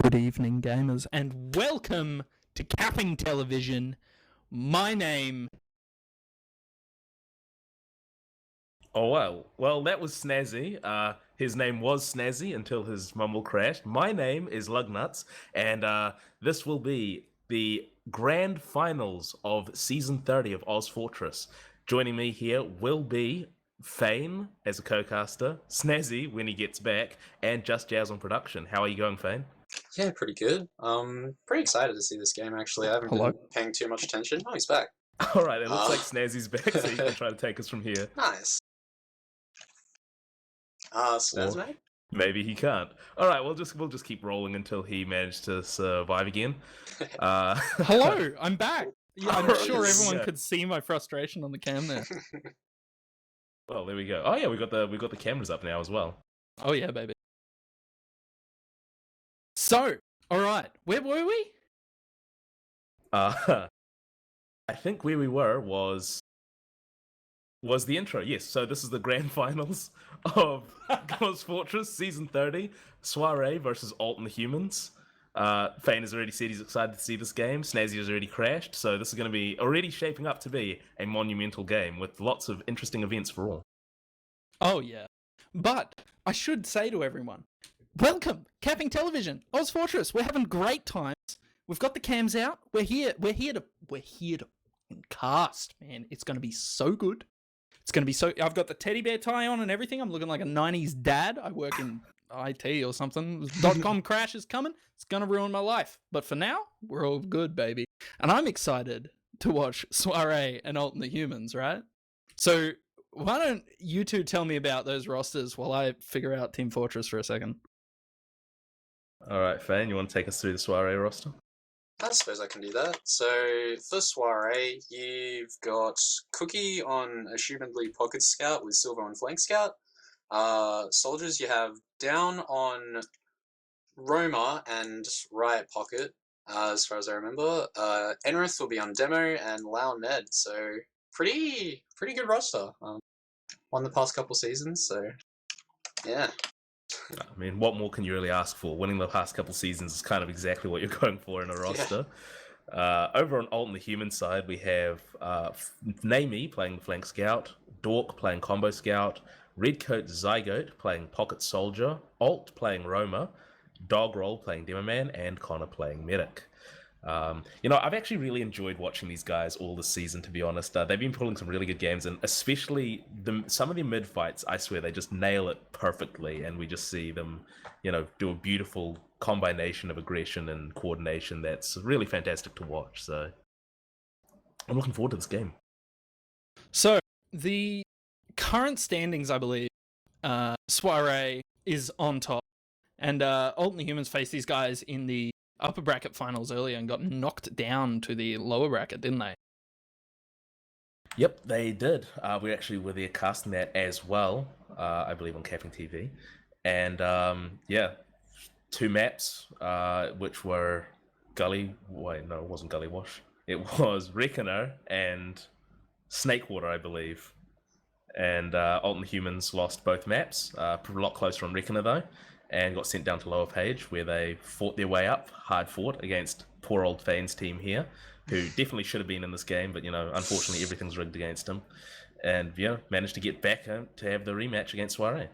Good evening, gamers, and welcome to Capping Television. My name... Oh, well, that was Snazzy. His name was Snazzy until his mumble crashed. My name is Luggnuts, and this will be the grand finals of Season 30 of ozfortress. Joining me here will be Feyn as a co-caster, Snazzy when he gets back, and Just Jazz on production. How are you going, Feyn? Yeah, pretty good. Pretty excited to see this game, actually. I haven't Hello? been paying too much attention. Oh, he's back. Alright, it looks like Snazzy's back, so you can try to take us from here. Nice. Snaz, mate? Maybe he can't. All right, we'll just keep rolling until he managed to survive again. Hello, I'm back! Yeah, I'm Alright, sure yeah. everyone could see my frustration on the cam there. Well, there we go. Oh yeah, we got the cameras up now as well. Oh yeah, baby. So, alright, where were we? I think where we were was the intro. Yes, so this is the grand finals of ozfortress Season 30, Soirée versus Alt and the Humans. Feyn has already said he's excited to see this game. Snazzy has already crashed, so this is going to be already shaping up to be a monumental game with lots of interesting events for all. Oh yeah. But, I should say to everyone, welcome, Capping Television, ozfortress, we're having great times. We've got the cams out, we're here to cast, man. It's going to be so good. It's going to be so... I've got the teddy bear tie on and everything. I'm looking like a 90s dad. I work in IT or something. .com crash is coming. It's going to ruin my life. But for now, we're all good, baby. And I'm excited to watch Soirée and Alt and the Humans, right? So why don't you two tell me about those rosters while I figure out Team Fortress for a second? All right, Feyn, you want to take us through the Soirée roster? I suppose I can do that. So, for Soirée, you've got Cookie on assumedly Pocket Scout with Silver on Flank Scout. Soldiers, you have Down on Roma and Riot Pocket, as far as I remember. Enrith will be on Demo, and Lau Ned. So, pretty good roster. Won the past couple seasons, so yeah. I mean, what more can you really ask for? Winning the past couple seasons is kind of exactly what you're going for in a roster. Yeah. Over on Alt and the Human side, we have Namie playing Flank Scout, Dork playing Combo Scout, Redcoat Zygote playing Pocket Soldier, Alt playing Roma, Dogroll playing Demo Man, and Connor playing Medic. I've actually really enjoyed watching these guys all this season, to be honest. They've been pulling some really good games, and especially some of the mid-fights, I swear, they just nail it perfectly, and we just see them, do a beautiful combination of aggression and coordination that's really fantastic to watch, so I'm looking forward to this game. So, the current standings, I believe, Soirée is on top, and Alt and the Humans face these guys in the upper bracket finals earlier and got knocked down to the lower bracket, didn't they? Yep, they did. We actually were there casting that as well, I believe on CappingTV. And two maps, which were it wasn't Gully Wash. It was Reckoner and Snakewater, I believe. And Alt and Humans lost both maps, a lot closer on Reckoner though, and got sent down to lower page where they fought their way up, hard fought against poor old Feyn's team here, who definitely should have been in this game, but unfortunately everything's rigged against him, and managed to get back to have the rematch against Soirée.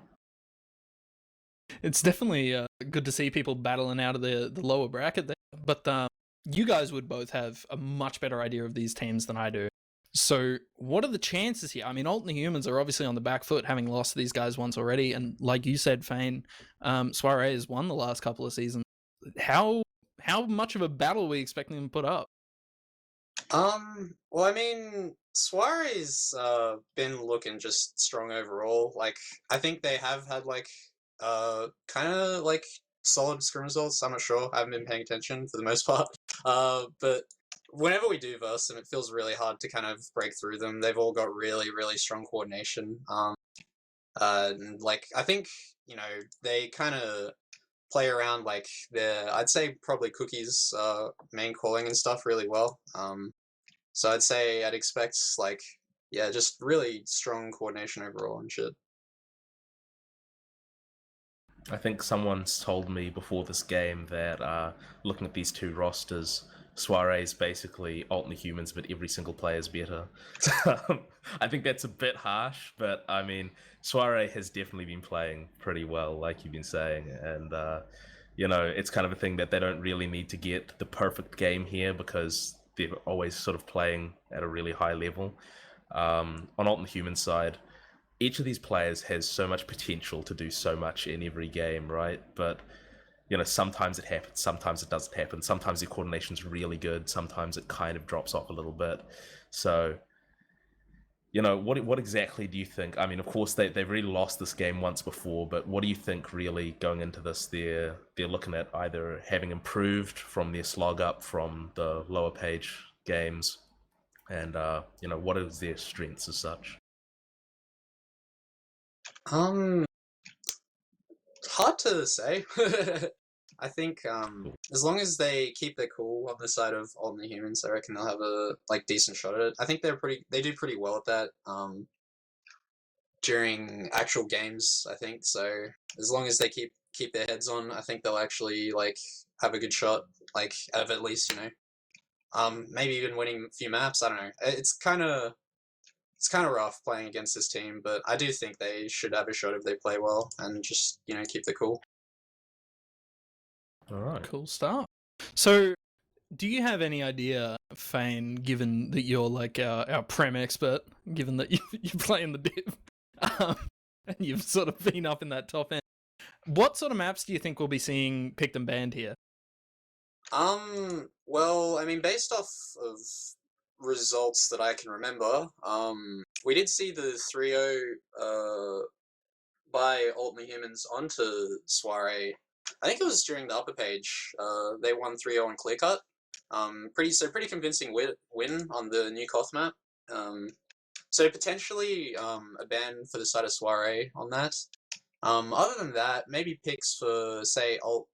It's definitely good to see people battling out of the lower bracket there, but you guys would both have a much better idea of these teams than I do. So what are the chances here? I mean, Alt and the Humans are obviously on the back foot, having lost to these guys once already. And like you said, Feyn, Soirée has won the last couple of seasons. How much of a battle are we expecting them to put up? Well, I mean, Soirée's been looking just strong overall. Like, I think they have had, kind of, solid scrim results. I'm not sure. I haven't been paying attention for the most part. But whenever we do verse them, it feels really hard to kind of break through them. They've all got really, really strong coordination. I think, they kind of play around, I'd say probably Cookie's main calling and stuff really well. So I'd say I'd expect, just really strong coordination overall and shit. I think someone's told me before this game that looking at these two rosters, Soiree's basically alternate humans, but every single player is better. I think that's a bit harsh, but I mean, Soiree has definitely been playing pretty well, like you've been saying, and it's kind of a thing that they don't really need to get the perfect game here because they're always sort of playing at a really high level. On alternate human side, each of these players has so much potential to do so much in every game, right? But sometimes it happens, sometimes it doesn't happen. Sometimes the coordination's really good, sometimes it kind of drops off a little bit. So, what exactly do you think? I mean, of course they've really lost this game once before, but what do you think really going into this? They're looking at either having improved from their slog up from the lower page games, and what is their strengths as such? Hard to say. I think as long as they keep their cool on the side of alternate humans, I reckon they'll have a decent shot at it. I think they do pretty well at that during actual games, I think. So as long as they keep their heads on, I think they'll actually have a good shot, of at least, maybe even winning a few maps. I don't know. It's kind of rough playing against this team, but I do think they should have a shot if they play well and just keep the cool. All right. Cool stuff. So, do you have any idea, Feyn, given that you're like our Prem expert, given that you play in the div, and you've sort of been up in that top end, what sort of maps do you think we'll be seeing picked and banned here? Well, I mean, based off of results that I can remember, we did see the 3-0 by alternate humans onto Soiree. I think it was during the upper page. They won 3-0 on clear cut. Pretty convincing win on the new Koth map. So potentially a ban for the side of Soiree on that. Other than that, maybe picks for say alt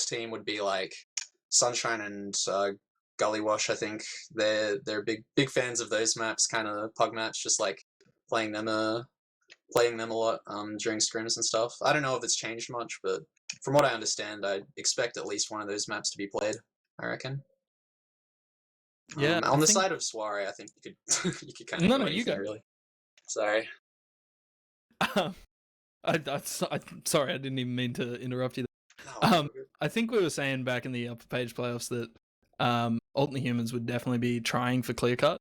team would be like Sunshine and Gully Wash. I think they're big fans of those maps, kind of pug maps, just playing them a lot during scrims and stuff. I don't know if it's changed much, but from what I understand, I expect at least one of those maps to be played, I reckon. Yeah. On the side of Soiree, I think you could you could kind of No, go no, you anything, go. really. Sorry. I'm sorry, I didn't even mean to interrupt you No, there. I think we were saying back in the upper page playoffs that alternate humans would definitely be trying for clear cut.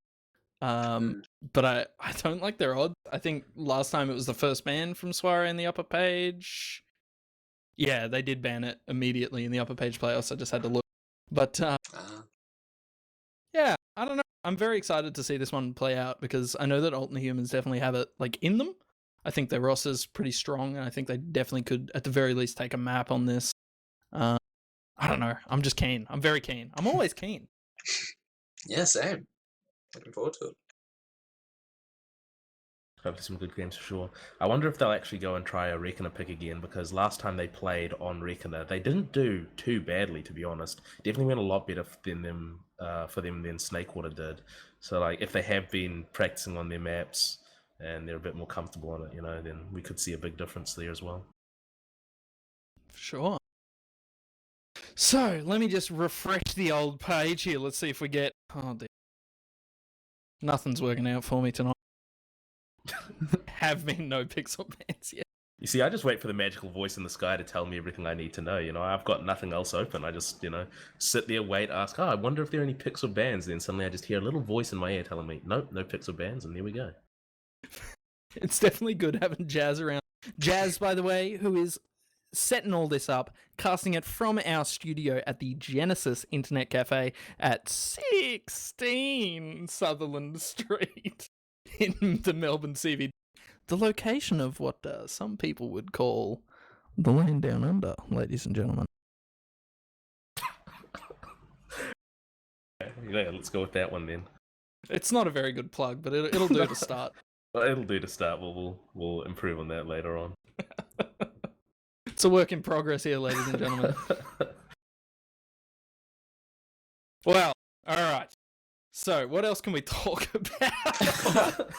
But I don't like their odds. I think last time it was the first ban from Soiree in the upper page. Yeah, they did ban it immediately in the upper page playoffs. I just had to look. But yeah, I don't know. I'm very excited to see this one play out because I know that alternate humans definitely have it in them. I think their roster's pretty strong, and I think they definitely could, at the very least, take a map on this. I don't know. I'm just keen. I'm very keen. I'm always keen. Yeah, same. Looking forward to it. Hopefully some good games for sure. I wonder if they'll actually go and try a Reckoner pick again, because last time they played on Reckoner, they didn't do too badly, to be honest. Definitely went a lot better for them than Snakewater did. So if they have been practicing on their maps and they're a bit more comfortable on it, then we could see a big difference there as well. Sure. So, let me just refresh the old page here. Let's see if we get... Oh, dear. Nothing's working out for me tonight. Have been no pixel bans yet. You see, I just wait for the magical voice in the sky to tell me everything I need to know. I've got nothing else open. I just, sit there, wait, ask, I wonder if there are any pixel bans. Then suddenly I just hear a little voice in my ear telling me, nope, no pixel bans, and there we go. It's definitely good having Jazz around. Jazz, by the way, who is setting all this up, casting it from our studio at the Genesis Internet Cafe at 16 Sutherland Street in the Melbourne CBD. The location of what some people would call the land down under, ladies and gentlemen. Yeah, let's go with that one then. It's not a very good plug, but it'll do to start. Well, it'll do to start. We'll improve on that later on. It's a work in progress here, ladies and gentlemen. Well, all right. So, what else can we talk about?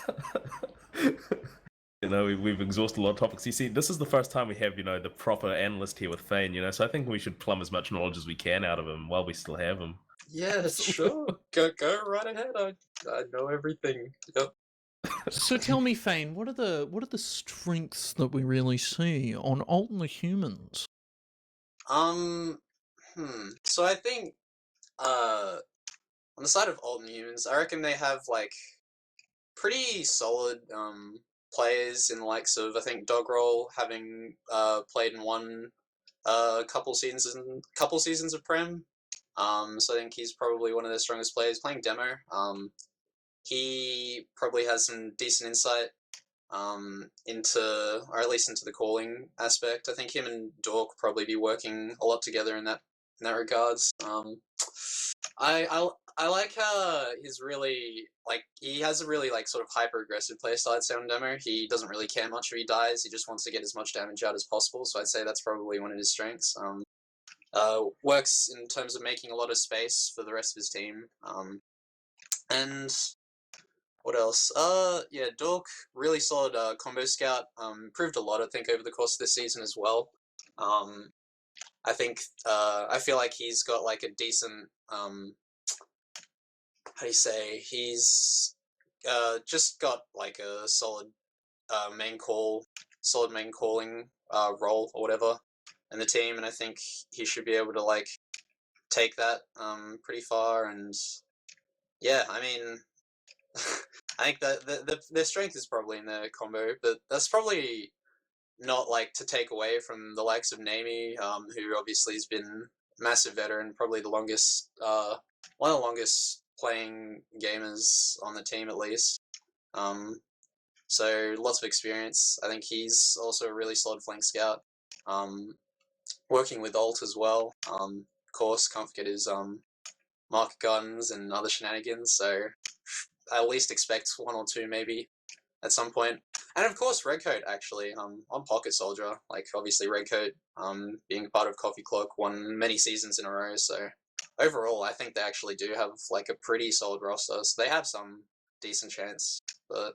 You know, we've exhausted a lot of topics. You see, this is the first time we have, the proper analyst here with Feyn, so I think we should plumb as much knowledge as we can out of him while we still have him. Yeah, sure. Go right ahead. I know everything. Yep. So tell me, Feyn, what are the strengths that we really see on Alton the Humans? So I think on the side of Alton Humans, I reckon they have like pretty solid players in the likes of, I think, Dogroll, having played in one couple seasons of Prem. So I think he's probably one of their strongest players. Playing Demo, he probably has some decent insight into, or at least into the calling aspect. I think him and Dork probably be working a lot together in that regards. I like how he's really, like, he has a really, like, sort of hyper-aggressive playstyle at Sound Demo. He doesn't really care much if he dies, he just wants to get as much damage out as possible, so I'd say that's probably one of his strengths. Works in terms of making a lot of space for the rest of his team. And what else? Yeah, Dork, really solid combo scout. Improved a lot, I think, over the course of this season as well. I think, I feel like he's got, like, a decent, how do you say, he's just got, like, a solid main calling role or whatever in the team, and I think he should be able to, like, take that pretty far. And yeah, I mean, I think that their strength is probably in their combo, but that's probably not, like, to take away from the likes of Nami, who obviously has been a massive veteran, probably the longest, one of the longest playing gamers on the team at least. So lots of experience. I think he's also a really solid flank scout. Working with Alt as well. Of course, can't forget his market gardens and other shenanigans. So I at least expect one or two maybe at some point. And of course, Redcoat actually on Pocket Soldier. Like, obviously Redcoat being part of Coffee Clock won many seasons in a row. So overall, I think they actually do have, like, a pretty solid roster. So they have some decent chance. But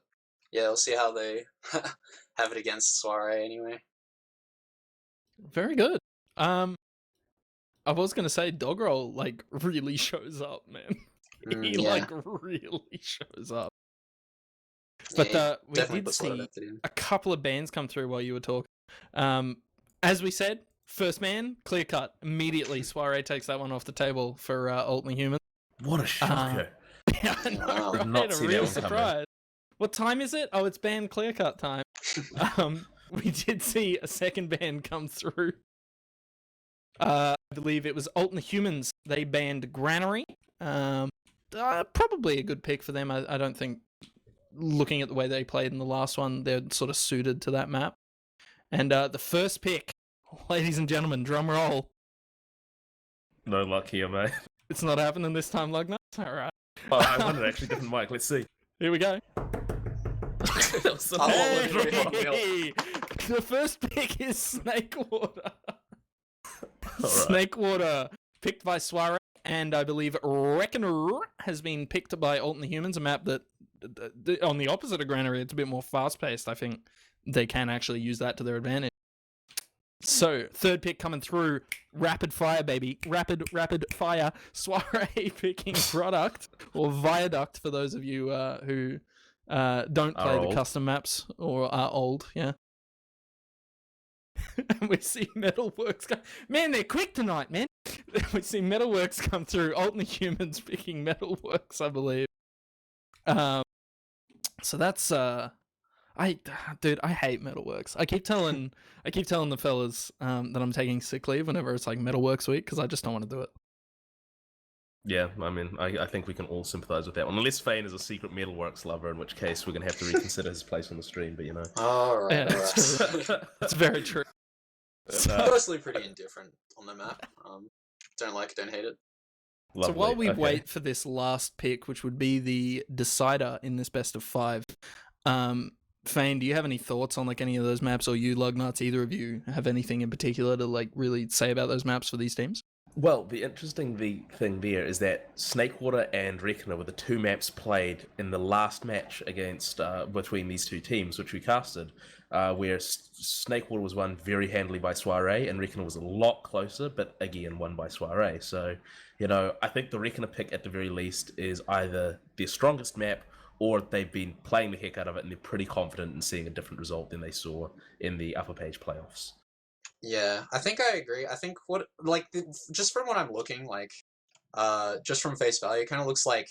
yeah, we'll see how they have it against Soirée anyway. Very good. I was gonna say Dogroll, like, really shows up, man. He Yeah. like really shows up. But Yeah, we definitely did puts a lot of see effort in. a couple of bands come through while you were talking. As we said, first man, clear cut. Immediately, Soirée takes that one off the table for Alton the Human. What a shocker. Yeah, I know, Wow. right? Did not A see that real one coming. surprise. What time is it? Oh, it's band clear cut time. We did see a second band come through. I believe it was Alton the Humans. They banned Granary. Probably a good pick for them. I don't think, looking at the way they played in the last one, they're sort of suited to that map. And the first pick, ladies and gentlemen, drum roll. No luck here, mate. It's not happening this time, Luggnuts. All right. Oh, I wanted actually different mic. Let's see. Here we go. That was the Hey! The first pick is Snakewater. Snakewater, picked by Soirée, and I believe Reckoner has been picked by Alton the Humans, a map that, on the opposite of Granary, it's a bit more fast-paced. I think they can actually use that to their advantage. So, third pick coming through, rapid fire, baby. Rapid fire. Soirée picking Product, or Viaduct, for those of you who don't play the custom maps, or are old, yeah. And we see Metalworks come. Man, they're quick tonight, man. We see Metalworks come through. Alton the Humans picking Metalworks, I believe. So that's dude, I hate Metalworks. I keep telling the fellas that I'm taking sick leave whenever it's like Metalworks week, because I just don't want to do it. Yeah, I mean, I think we can all sympathise with that one. Unless Feyn is a secret Metalworks lover, in which case we're going to have to reconsider his place on the stream, but you know. Alright, Yeah, that's true. That's very true. Honestly, pretty indifferent on the map. Don't like it, don't hate it. Lovely. So while we Okay. wait for this last pick, which would be the decider in this best of 5, Feyn, do you have any thoughts on like any of those maps, or you, Luggnuts, either of you have anything in particular to like really say about those maps for these teams? Well, the interesting thing there is that Snakewater and Reckoner were the two maps played in the last match against between these two teams, which we casted, where Snakewater was won very handily by Soirée, and Reckoner was a lot closer, but again won by Soirée. So, I think the Reckoner pick at the very least is either their strongest map, or they've been playing the heck out of it, and they're pretty confident in seeing a different result than they saw in the upper page playoffs. Yeah, I think I agree. I think just from what I'm looking just from face value, it kind of looks like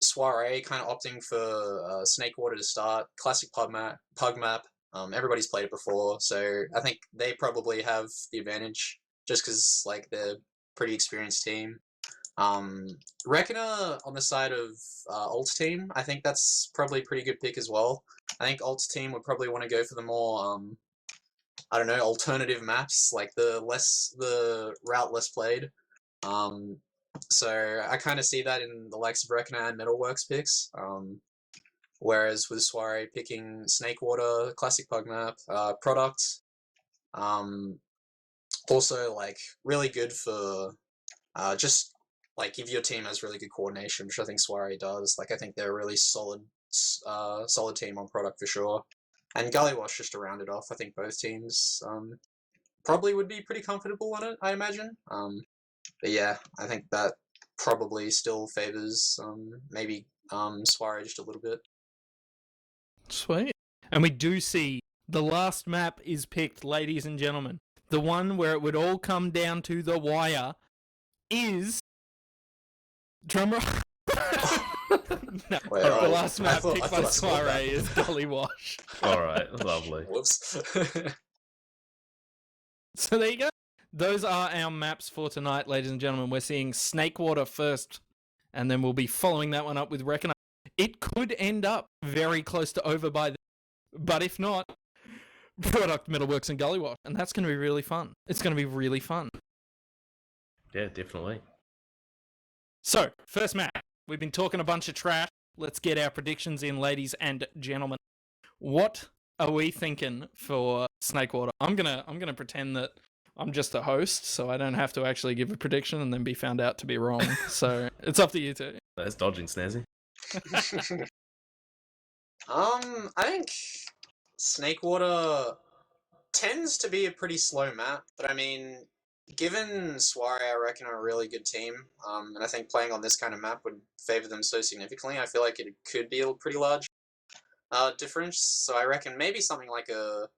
Soiree kind of opting for Snakewater to start. Classic pug map. Everybody's played it before, so I think they probably have the advantage just because they're a pretty experienced team. Reckoner on the side of Alt team, I think that's probably a pretty good pick as well. I think Alt team would probably want to go for the more I don't know, alternative maps, like the route less played. So I kind of see that in the likes of Reckoner and Metalworks picks. Whereas with Soiree picking Snakewater, classic pug map, product. Also really good for just if your team has really good coordination, which I think Soiree does. I think they're a really solid team on product for sure. And Gullywash just to round it off. I think both teams probably would be pretty comfortable on it, I imagine. But yeah, I think that probably still favors maybe Soiree just a little bit. Sweet. And we do see the last map is picked, ladies and gentlemen. The one where it would all come down to the wire is... Drumroll. No, the last map picked by Soiree is Gullywash. Alright, lovely. Whoops. So there you go. Those are our maps for tonight, ladies and gentlemen. We're seeing Snakewater first, and then we'll be following that one up with Reckoner. It could end up very close to over by then, but if not, Product, Metalworks, and Gullywash. And that's going to be really fun. It's going to be really fun. Yeah, definitely. So, first map. We've been talking a bunch of trash. Let's get our predictions in, ladies and gentlemen. What are we thinking for Snakewater? I'm gonna pretend that I'm just a host, so I don't have to actually give a prediction and then be found out to be wrong. So it's up to you two. That's dodging, Snazzy. I think Snakewater tends to be a pretty slow map, but I mean, given Soiree, I reckon, are a really good team, and I think playing on this kind of map would favor them so significantly. I feel like it could be a pretty large difference. So I reckon maybe something like a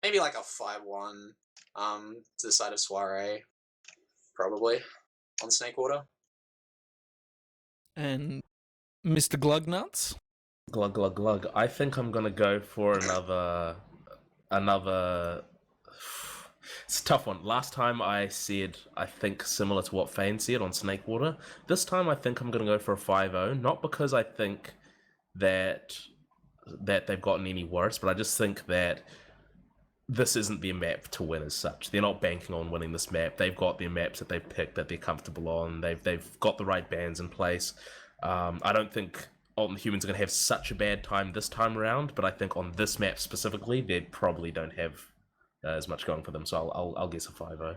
5-1 to the side of Soiree, probably on Snakewater. And Mr. Glugnuts? Glug, glug, glug. I think I'm gonna go for another. It's a tough one. Last time I said, I think similar to what feyn said on Snakewater. This time I think I'm gonna go for a 5-0. Not because I think that they've gotten any worse, but I just think that this isn't their map to win as such. They're not banking on winning this map. They've got their maps that they've picked that they're comfortable on. They've got the right bans in place. I don't think Alton Humans are going to have such a bad time this time around, but I think on this map specifically, they probably don't have as much going for them. So I'll guess a 5-0.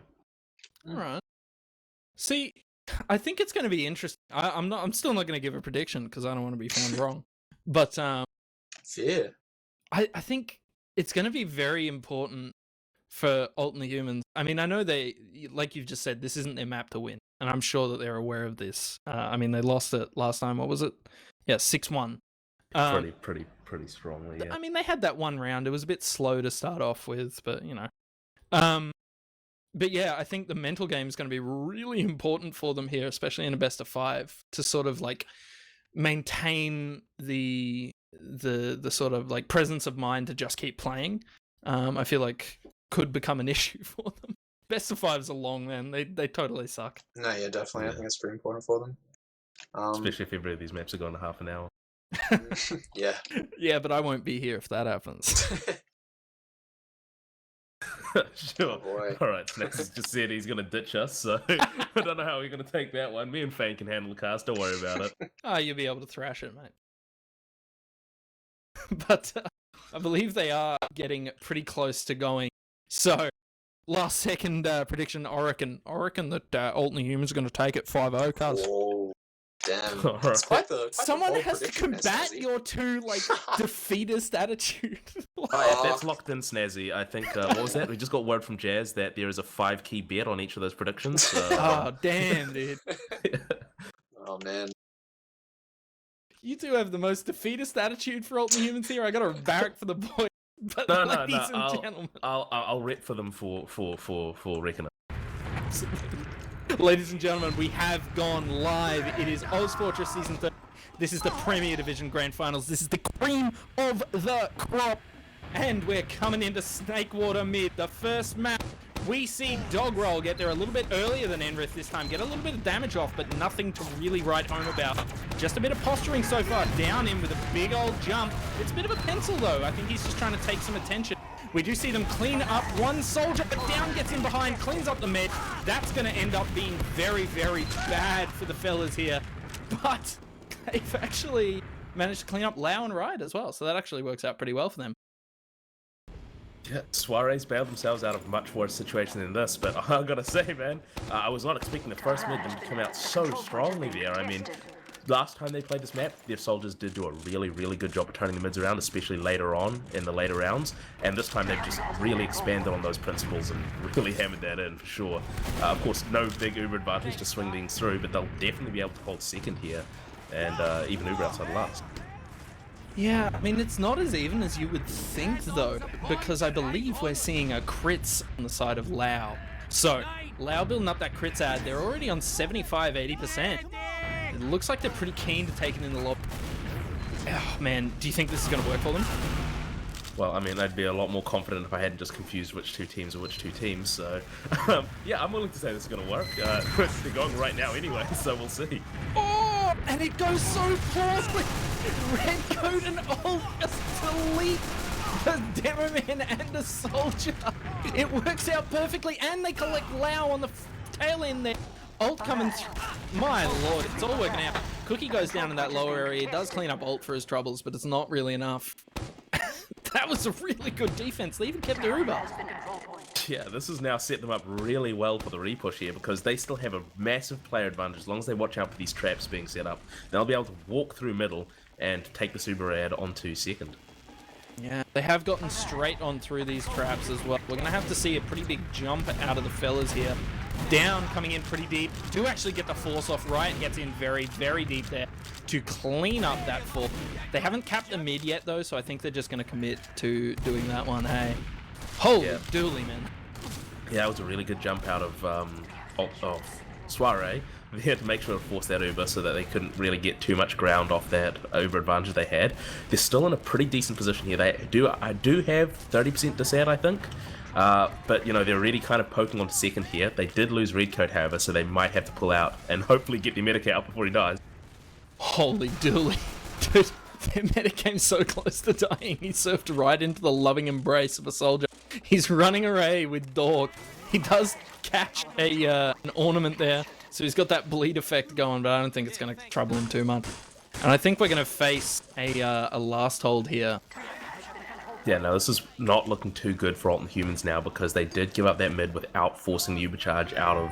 All right. See, I think it's going to be interesting. I'm still not going to give a prediction because I don't want to be found wrong. But Fear. I think it's going to be very important for Alton Humans. I mean, I know they, like you've just said, this isn't their map to win, and I'm sure that they're aware of this. I mean, they lost it last time. What was it? Yeah, 6-1. Pretty strongly. Yeah. I mean, they had that one round. It was a bit slow to start off with, but you know. But yeah, I think the mental game is going to be really important for them here, especially in a best of 5, to sort of like maintain the sort of like presence of mind to just keep playing. I feel like could become an issue for them. Best of 5s are long, man. They totally suck. No, yeah, definitely. Yeah. I think it's pretty important for them. Especially if every of these maps are going to half an hour. Yeah. Yeah, but I won't be here if that happens. Sure. Oh boy. Alright, Snacks just said he's going to ditch us, so I don't know how we're going to take that one. Me and feyn can handle the cast, don't worry about it. You'll be able to thrash it, mate. But I believe they are getting pretty close to going. So Last second prediction, I reckon that Alton Humans are going to take it 5-0, cuz. Whoa, damn. Alright. It's quite the Someone bold has to prediction there, combat Snazzy. your two, defeatist attitude. Alright, that's locked in, Snazzy. I think, what was that? We just got word from Jazz that there is a 5-key bet on each of those predictions. So... Oh, damn, dude. Oh, man. You two have the most defeatist attitude for Alton Humans here. I got a barrack for the boys. But No, ladies and gentlemen. I'll rep for them for Reckoner. Ladies and gentlemen, we have gone live. It is ozfortress Season 3. This is the Premier Division Grand Finals. This is the cream of the crop. And we're coming into Snakewater Mid. The first map, we see Dogroll get there a little bit earlier than Enrith this time. Get a little bit of damage off, but nothing to really write home about. Just a bit of posturing so far. Down in with a big old jump. It's a bit of a pencil, though. I think he's just trying to take some attention. We do see them clean up one soldier, but down gets in behind, cleans up the med. That's going to end up being very, very bad for the fellas here. But they've actually managed to clean up Lau and Riot as well, so that actually works out pretty well for them. Yeah, Soiree's bailed themselves out of a much worse situation than this, but I gotta say, man, I was not expecting the first mid to come out so strongly there. I mean, last time they played this map, their soldiers did do a really, really good job of turning the mids around, especially later on in the later rounds, and this time they've just really expanded on those principles and really hammered that in for sure. Of course, no big Uber advantage to swing things through, but they'll definitely be able to hold second here, and even Uber outside last. Yeah, I mean, it's not as even as you would think, though, because I believe we're seeing a crits on the side of Lau. So, Lau building up that crits ad, they're already on 75-80%. It looks like they're pretty keen to take it in the lobby. Oh, man, do you think this is going to work for them? Well, I mean, I'd be a lot more confident if I hadn't just confused which two teams are which two teams, so... yeah, I'm willing to say this is going to work. They're going right now anyway, so we'll see. Oh, and it goes so poorly! Redcoat and Ult just delete the Demoman and the soldier. It works out perfectly, and they collect Lau on the tail end there. Ult coming through. My lord, it's all working out. Cookie goes down in that lower area. He does clean up Ult for his troubles, but it's not really enough. That was a really good defense. They even kept the Uber. Yeah, this has now set them up really well for the repush here because they still have a massive player advantage as long as they watch out for these traps being set up. They'll be able to walk through middle and take the Super ad onto second. Yeah, they have gotten straight on through these traps as well. We're going to have to see a pretty big jump out of the fellas here. Down, coming in pretty deep. Do actually get the force off. Riot gets in very, very deep there to clean up that force. They haven't capped the mid yet, though, so I think they're just going to commit to doing that one, hey. Holy dooly, man. Yeah, that was a really good jump out of Soirée. They had to make sure to force that Uber so that they couldn't really get too much ground off that Uber advantage they had. They're still in a pretty decent position here. I do have 30% disad, I think. But, you know, they're really kind of poking on second here. They did lose Redcoat, however, so they might have to pull out and hopefully get their medic out before he dies. Holy dooly. Dude, their medic came so close to dying. He surfed right into the loving embrace of a soldier. He's running away with Dog. He does catch an ornament there, so he's got that bleed effect going, but I don't think it's going to trouble him too much. And I think we're going to face a last hold here. Yeah, no, this is not looking too good for Alton Humans now because they did give up that mid without forcing the Uber charge out of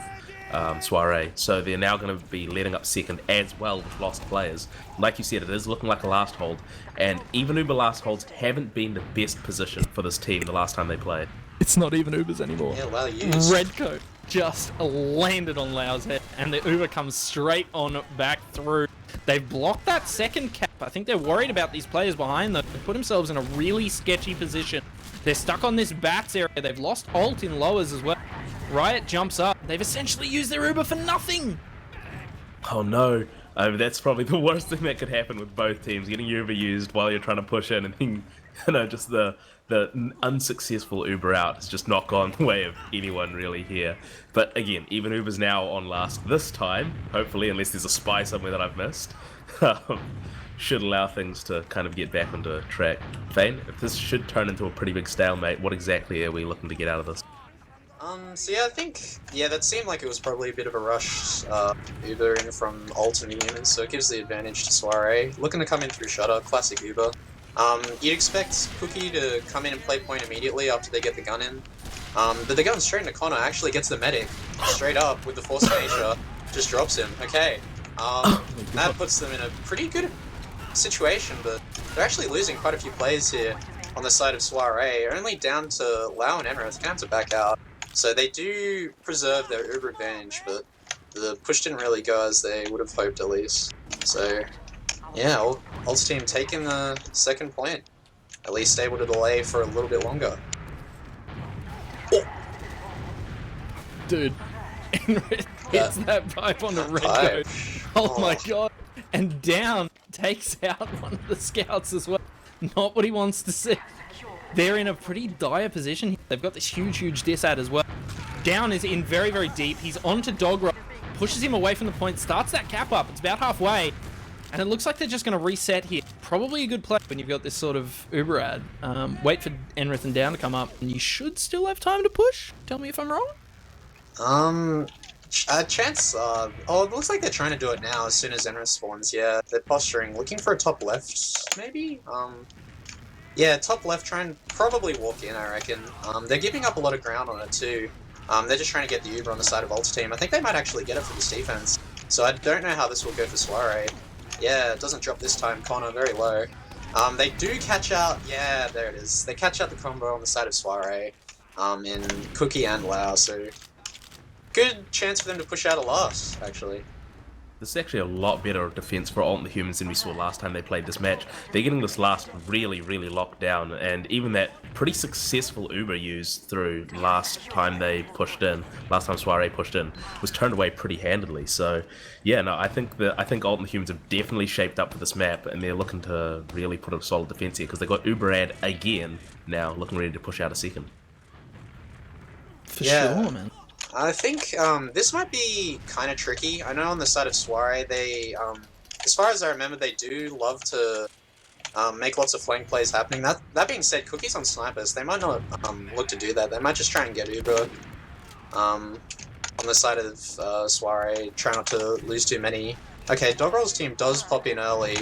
Soirée. So they're now going to be letting up second as well with lost players. Like you said, it is looking like a last hold. And even Uber last holds haven't been the best position for this team the last time they played. It's not even Ubers anymore. Yeah, well used. Redcoat just landed on Lau's head, and the Uber comes straight on back through. They've blocked that second cap. I think they're worried about these players behind them. They put themselves in a really sketchy position. They're stuck on this bats area. They've lost ult in lowers as well. Riot jumps up. They've essentially used their Uber for nothing. Oh no. That's probably the worst thing that could happen with both teams. Getting your Uber used while you're trying to push in and then, you know, just the unsuccessful Uber out has just not gone the way of anyone really here. But again, even Uber's now on last this time, hopefully, unless there's a spy somewhere that I've missed. Should allow things to kind of get back onto track. Feyn, if this should turn into a pretty big stalemate, what exactly are we looking to get out of this? So yeah, I think, that seemed like it was probably a bit of a rush, Uber in from Ult and Humans, so it gives the advantage to Soirée. Looking to come in through Shutter, classic Uber. You'd expect Cookie to come in and play point immediately after they get the gun in. But they're going straight into Connor, actually gets the medic straight up with the Force of Nature, just drops him. Okay, that puts them in a pretty good situation, but they're actually losing quite a few players here on the side of Soirée, only down to Lau and Enrith. They're going to have to back out. So they do preserve their Uber advantage, but the push didn't really go as they would have hoped at least. So yeah, Ult's team taking the second point. At least able to delay for a little bit longer. Dude, Enrith hits that pipe on the red pipe. coat. Oh my god. And down takes out one of the scouts as well. Not what he wants to see. They're in a pretty dire position here. They've got this huge disad as well. Down is in very deep. He's onto Dogro. Pushes him away from the point. Starts that cap up. It's about halfway. And it looks like they're just going to reset here. Probably a good play when you've got this sort of Uber ad. Wait for Enrith and Down to come up. And you should still have time to push. Tell me if I'm wrong. Chance, oh, it looks like they're trying to do it now as soon as Enrith spawns. Yeah, they're posturing, looking for a top left, maybe? Yeah, top left, try and probably walk in, I reckon. They're giving up a lot of ground on it too. They're just trying to get the Uber on the side of Ult's team. I think they might actually get it for this defense. So I don't know how this will go for Soirée. Yeah, it doesn't drop this time, Connor, very low. They do catch out, yeah, there it is. They catch out the combo on the side of Soirée, in Cookie and Lau, so good chance for them to push out a loss, actually. This is actually a lot better defense for Alt and the Humans than we saw last time they played this match. They're getting this last really locked down, and even that pretty successful Uber used through last time they pushed in, last time Soirée pushed in, was turned away pretty handily. So yeah, no, I think Alt and the Humans have definitely shaped up for this map, and they're looking to really put a solid defense here because they got Uber ad again now, looking ready to push out a second. For sure, man. I think this might be kind of tricky. I know on the side of Soirée, they, as far as I remember, they do love to make lots of flank plays happening. That being said, Cookie's on snipers. They might not look to do that. They might just try and get Uber on the side of Soirée, try not to lose too many. Okay, Doggerol's team does pop in early.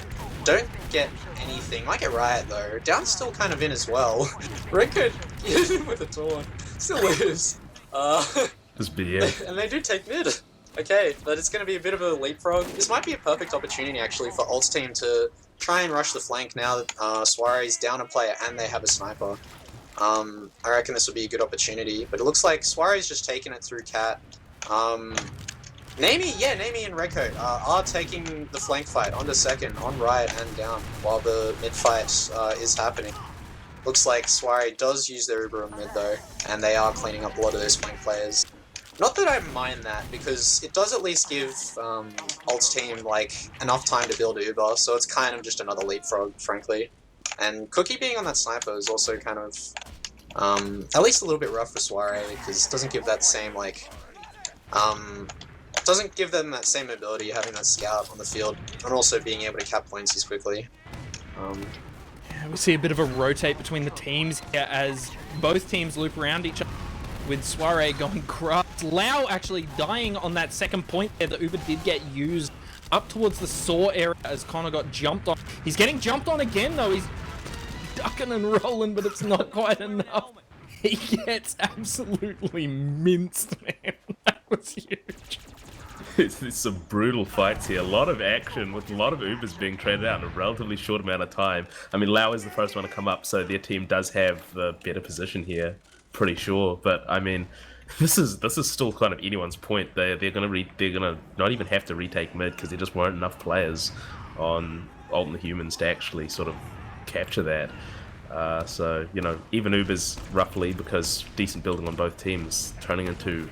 Don't get anything. Might get Riot though. Down's still kind of in as well. Red could with a taunt. Still lose. And they do take mid. Okay, but it's going to be a bit of a leapfrog. This might be a perfect opportunity, actually, for Alt's team to try and rush the flank now that Soirée's down a player and they have a sniper. I reckon this would be a good opportunity, but it looks like Soirée's just taking it through Cat. Namie and Redcoat are taking the flank fight onto second, on Riot and down, while the mid fight is happening. Looks like Soirée does use their Uber on mid though, and they are cleaning up a lot of those flank players. Not that I mind that, because it does at least give Alt's team like enough time to build Uber, so it's kind of just another leapfrog, frankly. And Cookie being on that sniper is also kind of at least a little bit rough for Soirée, because it doesn't give that same like doesn't give them that same ability having that scout on the field, and also being able to cap points as quickly. We see a bit of a rotate between the teams here as both teams loop around each other, with Soirée going corrupt. Lau actually dying on that second point there. The Uber did get used up towards the saw area as Connor got jumped on. He's getting jumped on again though. He's ducking and rolling, but it's not quite enough. He gets absolutely minced, man. That was huge. It's some brutal fights here. A lot of action with a lot of Ubers being traded out in a relatively short amount of time. I mean, Lau is the first one to come up, so their team does have the better position here, pretty sure. But I mean, this is still kind of anyone's point. They're gonna not even have to retake mid because there just weren't enough players on Alt and the Humans to actually sort of capture that. So you know, even Ubers roughly, because decent building on both teams, turning into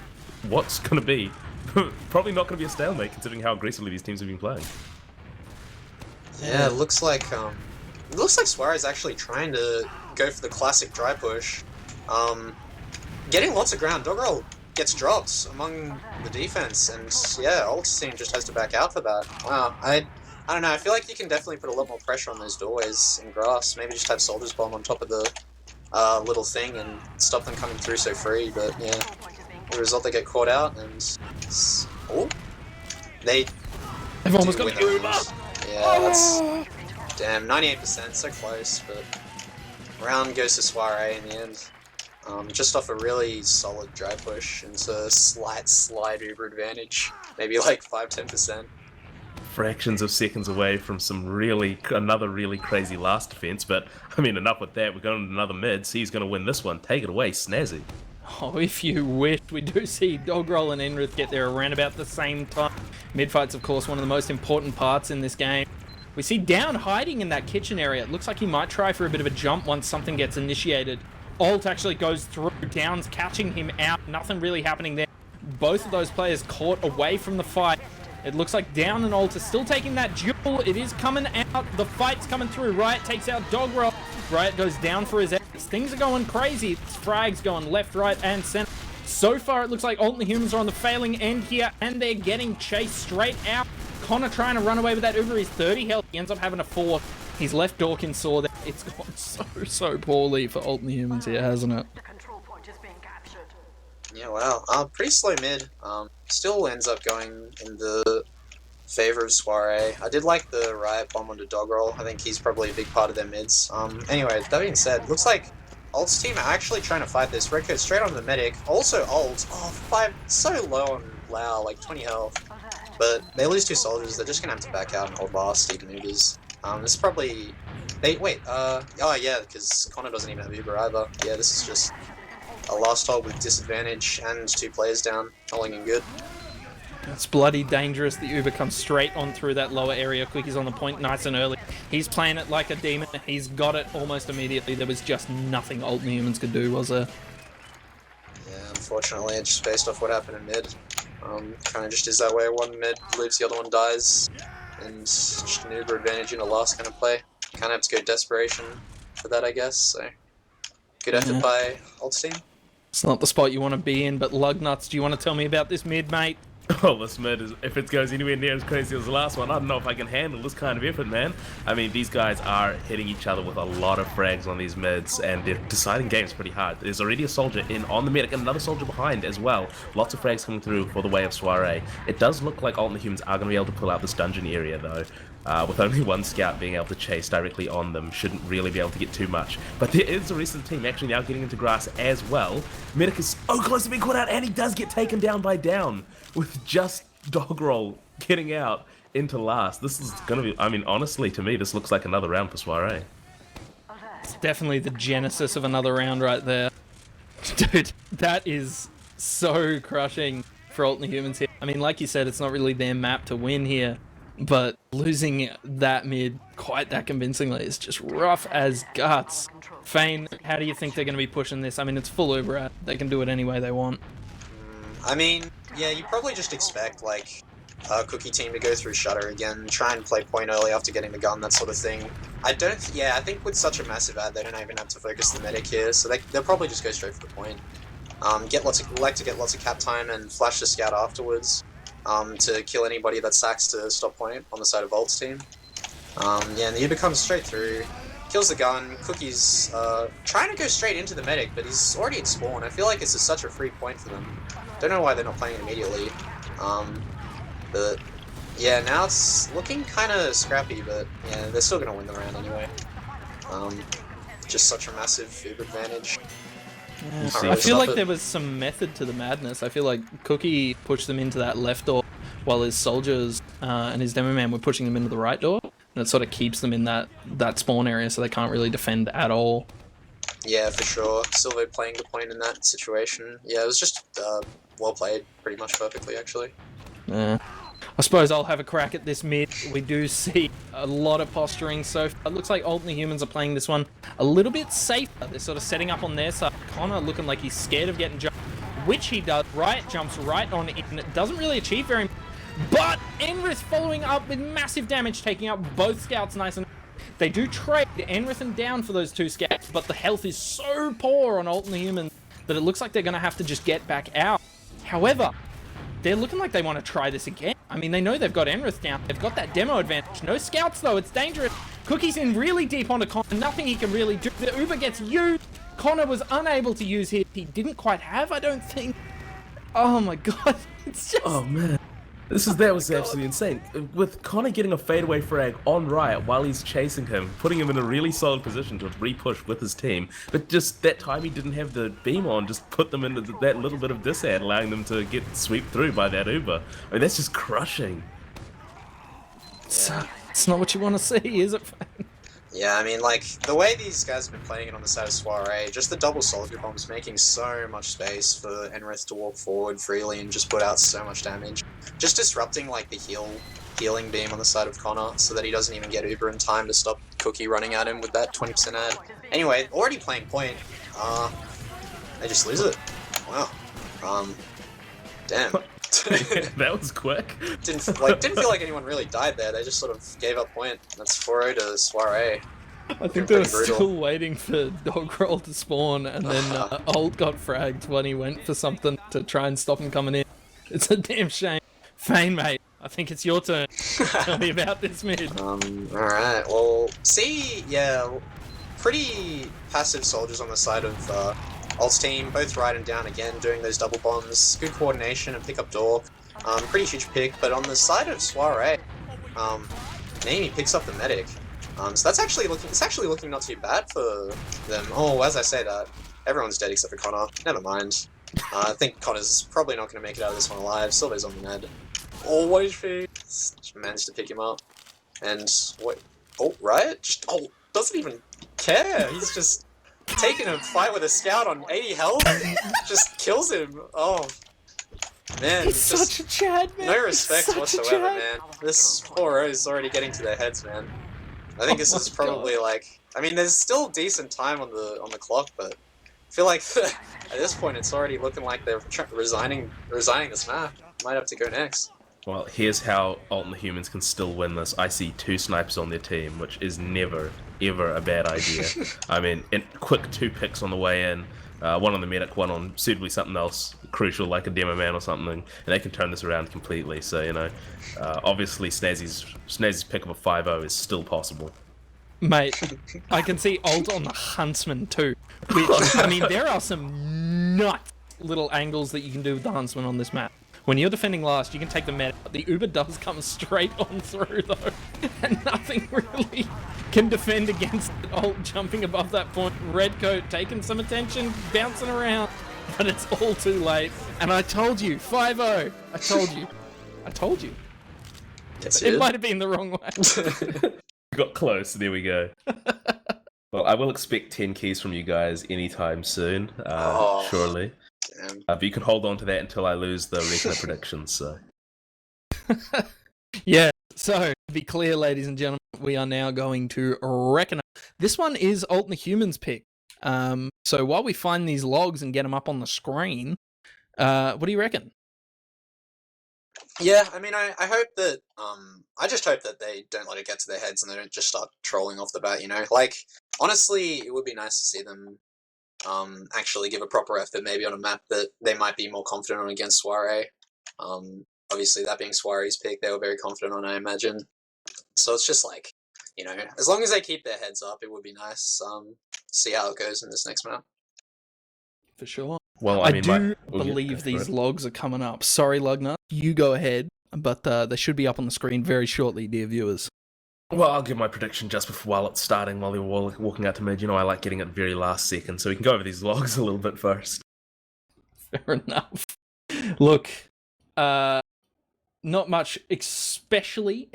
what's gonna be probably not going to be a stalemate considering how aggressively these teams have been playing. Yeah, it looks like Soirée's actually trying to go for the classic dry push. Getting lots of ground. Doggerel gets dropped among the defense, and yeah, Alt's team just has to back out for that. Wow, I don't know. I feel like you can definitely put a lot more pressure on those doorways in grass. Maybe just have Soldier's Bomb on top of the little thing and stop them coming through so free. But yeah. The result, they get caught out, and they've almost got the Uber. Yeah, that's damn 98%, so close, but round goes to Soirée in the end. just off a really solid dry push into a slight slide Uber advantage, maybe like 5-10%. Fractions of seconds away from another really crazy last defense, but I mean, enough with that. We're going to another mid. C's going to win this one. Take it away, Snazzy. Oh, if you wish. We do see Dogrel and Enrith get there around about the same time. Mid-fight's, of course, one of the most important parts in this game. We see Down hiding in that kitchen area. It looks like he might try for a bit of a jump once something gets initiated. Alt actually goes through. Down's catching him out. Nothing really happening there. Both of those players caught away from the fight. It looks like Down and Alt are still taking that duel. It is coming out. The fight's coming through. Riot takes out Dogrel. Riot goes down for his eggs. Things are going crazy. It's frags going left, right, and center. So far, it looks like Alt and the Humans are on the failing end here, and they're getting chased straight out. Connor trying to run away with that Uber. He's 30 health. He ends up having a 4. He's left Dawkins saw that. It's gone so poorly for Alt and the Humans here, hasn't it? Yeah, wow. Pretty slow mid. Still ends up going in the favor of Soirée. I did like the Riot bomb onto Dogrel. I think he's probably a big part of their mids. Anyway, that being said, looks like Alt's team are actually trying to fight this. Red Coat straight onto the medic. Also Alt. Oh, 5, so low on Lau, like 20 health. But they lose 2 soldiers. They're just gonna have to back out and hold last, even Ubers. This is probably... oh yeah, because Connor doesn't even have Uber either. Yeah, this is just a last hold with disadvantage and 2 players down, all looking good. It's bloody dangerous. The Uber comes straight on through that lower area. Quickie's on the point nice and early. He's playing it like a demon. He's got it almost immediately. There was just nothing Alt and Humans could do, was there? Yeah, unfortunately, it's just based off what happened in mid. Kind of just is that way. One mid lives, the other one dies. And just an Uber advantage in a last kind of play. Kind of have to go desperation for that, I guess. So, good effort by Alt's team. It's not the spot you want to be in, but Luggnuts, do you want to tell me about this mid, mate? Oh, this mid is, if it goes anywhere near as crazy as the last one, I don't know if I can handle this kind of effort, man. I mean, these guys are hitting each other with a lot of frags on these mids, and they're deciding games pretty hard. There's already a soldier in on the medic, and another soldier behind as well. Lots of frags coming through for the way of Soirée. It does look like Alt and the Humans are going to be able to pull out this dungeon area, though. With only one scout being able to chase directly on them, shouldn't really be able to get too much. But there is the rest of the team actually now getting into grass as well. Medic is so close to being caught out, and he does get taken down by Down with just Dogrel getting out into last. This is going to be, I mean, honestly, to me, this looks like another round for Soirée. It's definitely the genesis of another round right there. Dude, that is so crushing for Alt and the Humans here. I mean, like you said, it's not really their map to win here. But losing that mid quite that convincingly is just rough as guts. Feyn, how do you think they're going to be pushing this? I mean, it's full Uber. They can do it any way they want. I mean, yeah, you probably just expect, like, Cookie team to go through Shutter again, try and play point early after getting the gun, that sort of thing. I think with such a massive ad, they don't even have to focus the medic here, so they'll probably just go straight for the point. Get lots of cap time and flash the scout afterwards. To kill anybody that sacks to stop point on the side of Alt's team. Yeah, and the Uber comes straight through, kills the gun. Cookie's trying to go straight into the medic, but he's already at spawn. I feel like this is such a free point for them. Don't know why they're not playing it immediately. But yeah, now it's looking kind of scrappy, but yeah, they're still going to win the round anyway. Just such a massive Uber advantage. Yeah. I feel like there was some method to the madness. I feel like Cookie pushed them into that left door while his soldiers and his demo man were pushing them into the right door. And it sort of keeps them in that spawn area so they can't really defend at all. Yeah, for sure. Silver playing the point in that situation. Yeah, it was just well played, pretty much perfectly, actually. Yeah. I suppose I'll have a crack at this mid. We do see a lot of posturing so far. It looks like Alt and the Humans are playing this one a little bit safer. They're sort of setting up on their side. Connor looking like he's scared of getting jumped, which he does. Riot jumps right on in. It doesn't really achieve very much. But Enrith following up with massive damage, taking out both scouts nice and... They do trade Enrith and Down for those 2 scouts, but the health is so poor on Alt and the Humans that it looks like they're going to have to just get back out. However, they're looking like they want to try this again. I mean, they know they've got Enrith down. They've got that demo advantage. No scouts, though. It's dangerous. Cookie's in really deep onto Connor. Nothing he can really do. The Uber gets used. Connor was unable to use his. He didn't quite have, I don't think. Oh, my God. It's just... Oh, man. That was absolutely insane. With Connor getting a fadeaway frag on Riot while he's chasing him, putting him in a really solid position to re-push with his team, but just that time he didn't have the beam on, just put them into that little bit of disad, allowing them to get swept through by that Uber. I mean, that's just crushing. It's not what you want to see, is it? Yeah, I mean, like, the way these guys have been playing it on the side of Soirée, just the double soldier bombs making so much space for Enrith to walk forward freely and just put out so much damage. Just disrupting, like, the healing beam on the side of Connor so that he doesn't even get Uber in time to stop Cookie running at him with that 20% ad. Anyway, already playing point. They just lose it. Wow. Damn. That was quick. Didn't feel like anyone really died there. They just sort of gave up point. That's 4-0 to Soirée. I think they were still waiting for Doggerel to spawn, and then Ult got fragged when he went for something to try and stop him coming in. It's a damn shame. Feyn, mate, I think it's your turn. Tell me about this mid. Alright, well, see, yeah, pretty passive soldiers on the side of Ult's team, both riding down again, doing those double bombs, good coordination and pick up door. Pretty huge pick, but on the side of Soirée, Naimi picks up the medic. So that's actually looking not too bad for them. Oh, as I say that, everyone's dead except for Connor. Never mind. I think Connor's probably not going to make it out of this one alive. Silver's on the med. Oh, what is she? Just managed to pick him up. And what? Oh, Riot just doesn't even care. He's just taking a fight with a scout on 80 health. Just kills him. Oh. Man, He's such a Chad, man. No respect whatsoever, man. This 4-0 is already getting to their heads, man. I think this is probably like, I mean, there's still decent time on the clock, but I feel like at this point it's already looking like they're resigning this map. Might have to go next. Well, here's how Ult and the Humans can still win this. I see 2 snipers on their team, which is never, ever a bad idea. I mean, quick 2 picks on the way in. One on the medic, one on suitably something else crucial like a demo man or something, and they can turn this around completely. So, you know, obviously Snazzy's pick of a 5-0 is still possible. Mate, I can see Ult on the Huntsman too. Which, I mean, there are some nuts little angles that you can do with the Huntsman on this map. When you're defending last, you can take the medic, but the Uber does come straight on through though, and nothing really can defend against Ult jumping above that point. Redcoat taking some attention, bouncing around, but it's all too late. And I told you, 5-0. I told you. It might have been the wrong way. Got close, there we go. Well, I will expect 10 keys from you guys anytime soon, surely. But you can hold on to that until I lose the regular predictions, so. Yeah, so to be clear, ladies and gentlemen, we are now going to reckon. This one is Ult and the Humans pick. So while we find these logs and get them up on the screen, what do you reckon? Yeah, I mean, I hope that, I just hope that they don't let it get to their heads and they don't just start trolling off the bat, you know? Like, honestly, it would be nice to see them actually give a proper effort, maybe on a map that they might be more confident on against Soirée. Obviously, that being Soirée's pick, they were very confident on, I imagine. So it's just like, you know, as long as they keep their heads up, it would be nice. See how it goes in this next map. For sure. Well, I do believe these logs are coming up. Sorry, Luggnuts, you go ahead, but they should be up on the screen very shortly, dear viewers. Well, I'll give my prediction just before while it's starting, while they're walking out to mid. You know, I like getting it very last second, so we can go over these logs a little bit first. Fair enough. Look, not much, especially,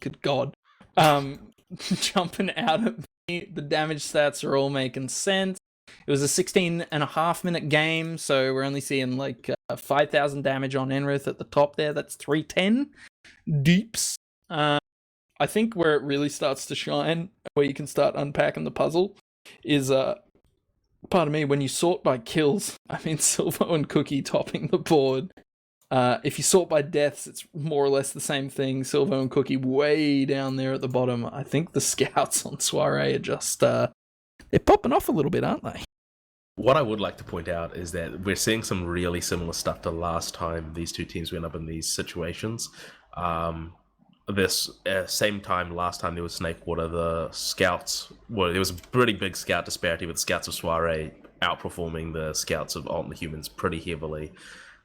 good God, jumping out at me. The damage stats are all making sense. It was a 16.5-minute game, so we're only seeing like 5,000 damage on Enrith at the top there. That's 310 deeps. I think where it really starts to shine, where you can start unpacking the puzzle, is, pardon me, when you sort by kills. I mean, Silvo and Cookie topping the board. If you sort by deaths, it's more or less the same thing. Silvo and Cookie way down there at the bottom. I think the scouts on Soirée are just, they're popping off a little bit, aren't they? What I would like to point out is that we're seeing some really similar stuff to last time these two teams went up in these situations. This same time last time there was Snakewater, the scouts, well, there was a pretty big scout disparity with the scouts of Soirée outperforming the scouts of Ult and the Humans pretty heavily.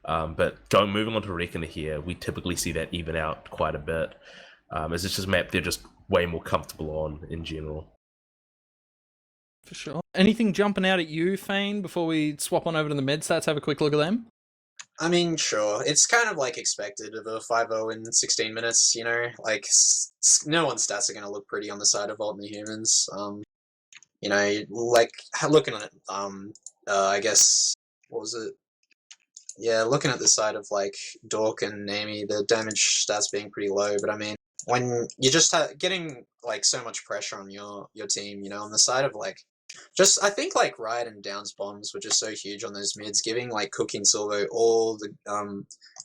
But moving on to Reckoner here, we typically see that even out quite a bit. As it's just a map they're just way more comfortable on in general. For sure. Anything jumping out at you, Feyn, before we swap on over to the med stats, have a quick look at them? I mean, sure. It's kind of like expected of a 5-0 in 16 minutes, you know? Like, no one's stats are going to look pretty on the side of Alt and the Humans. You know, like, looking at it, I guess, what was it? Yeah, looking at the side of, like, Dork and Amy, the damage stats being pretty low, but I mean, when you're just getting, like, so much pressure on your team, you know, on the side of, like, just, I think, like, Riot and Down's bombs were just so huge on those mids, giving, like, Cookie and Silvo all the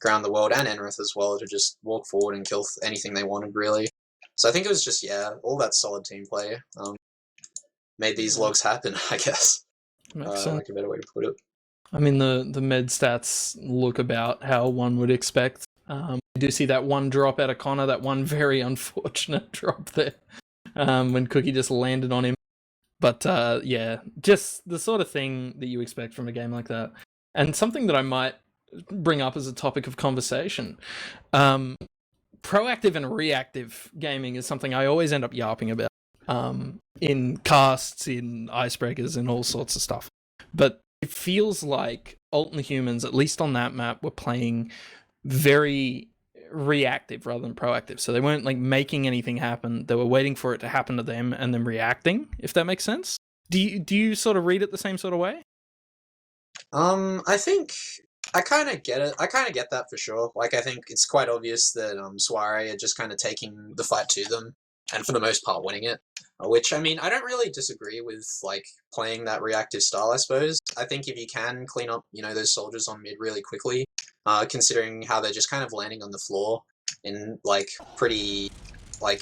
ground the world, and Enrith as well, to just walk forward and kill anything they wanted, really. So I think it was just, yeah, all that solid team play made these logs happen, I guess. Makes sense. Like a better way to put it. I mean, the med stats look about how one would expect. We do see that one drop out of Connor, that one very unfortunate drop there, when Cookie just landed on him. But yeah, just the sort of thing that you expect from a game like that. And something that I might bring up as a topic of conversation. Proactive and reactive gaming is something I always end up yarping about in casts, in icebreakers, and all sorts of stuff. But it feels like Alt and Humans, at least on that map, were playing very reactive rather than proactive. So they weren't like making anything happen. They were waiting for it to happen to them and then reacting, if that makes sense. Do you sort of read it the same sort of way? I think I kind of get it. I kind of get that for sure. Like, I think it's quite obvious that Soirée are just kind of taking the fight to them, and for the most part winning it. Which, I mean, I don't really disagree with, like, playing that reactive style, I suppose. I think if you can clean up, you know, those soldiers on mid really quickly, considering how they're just kind of landing on the floor in, like, pretty, what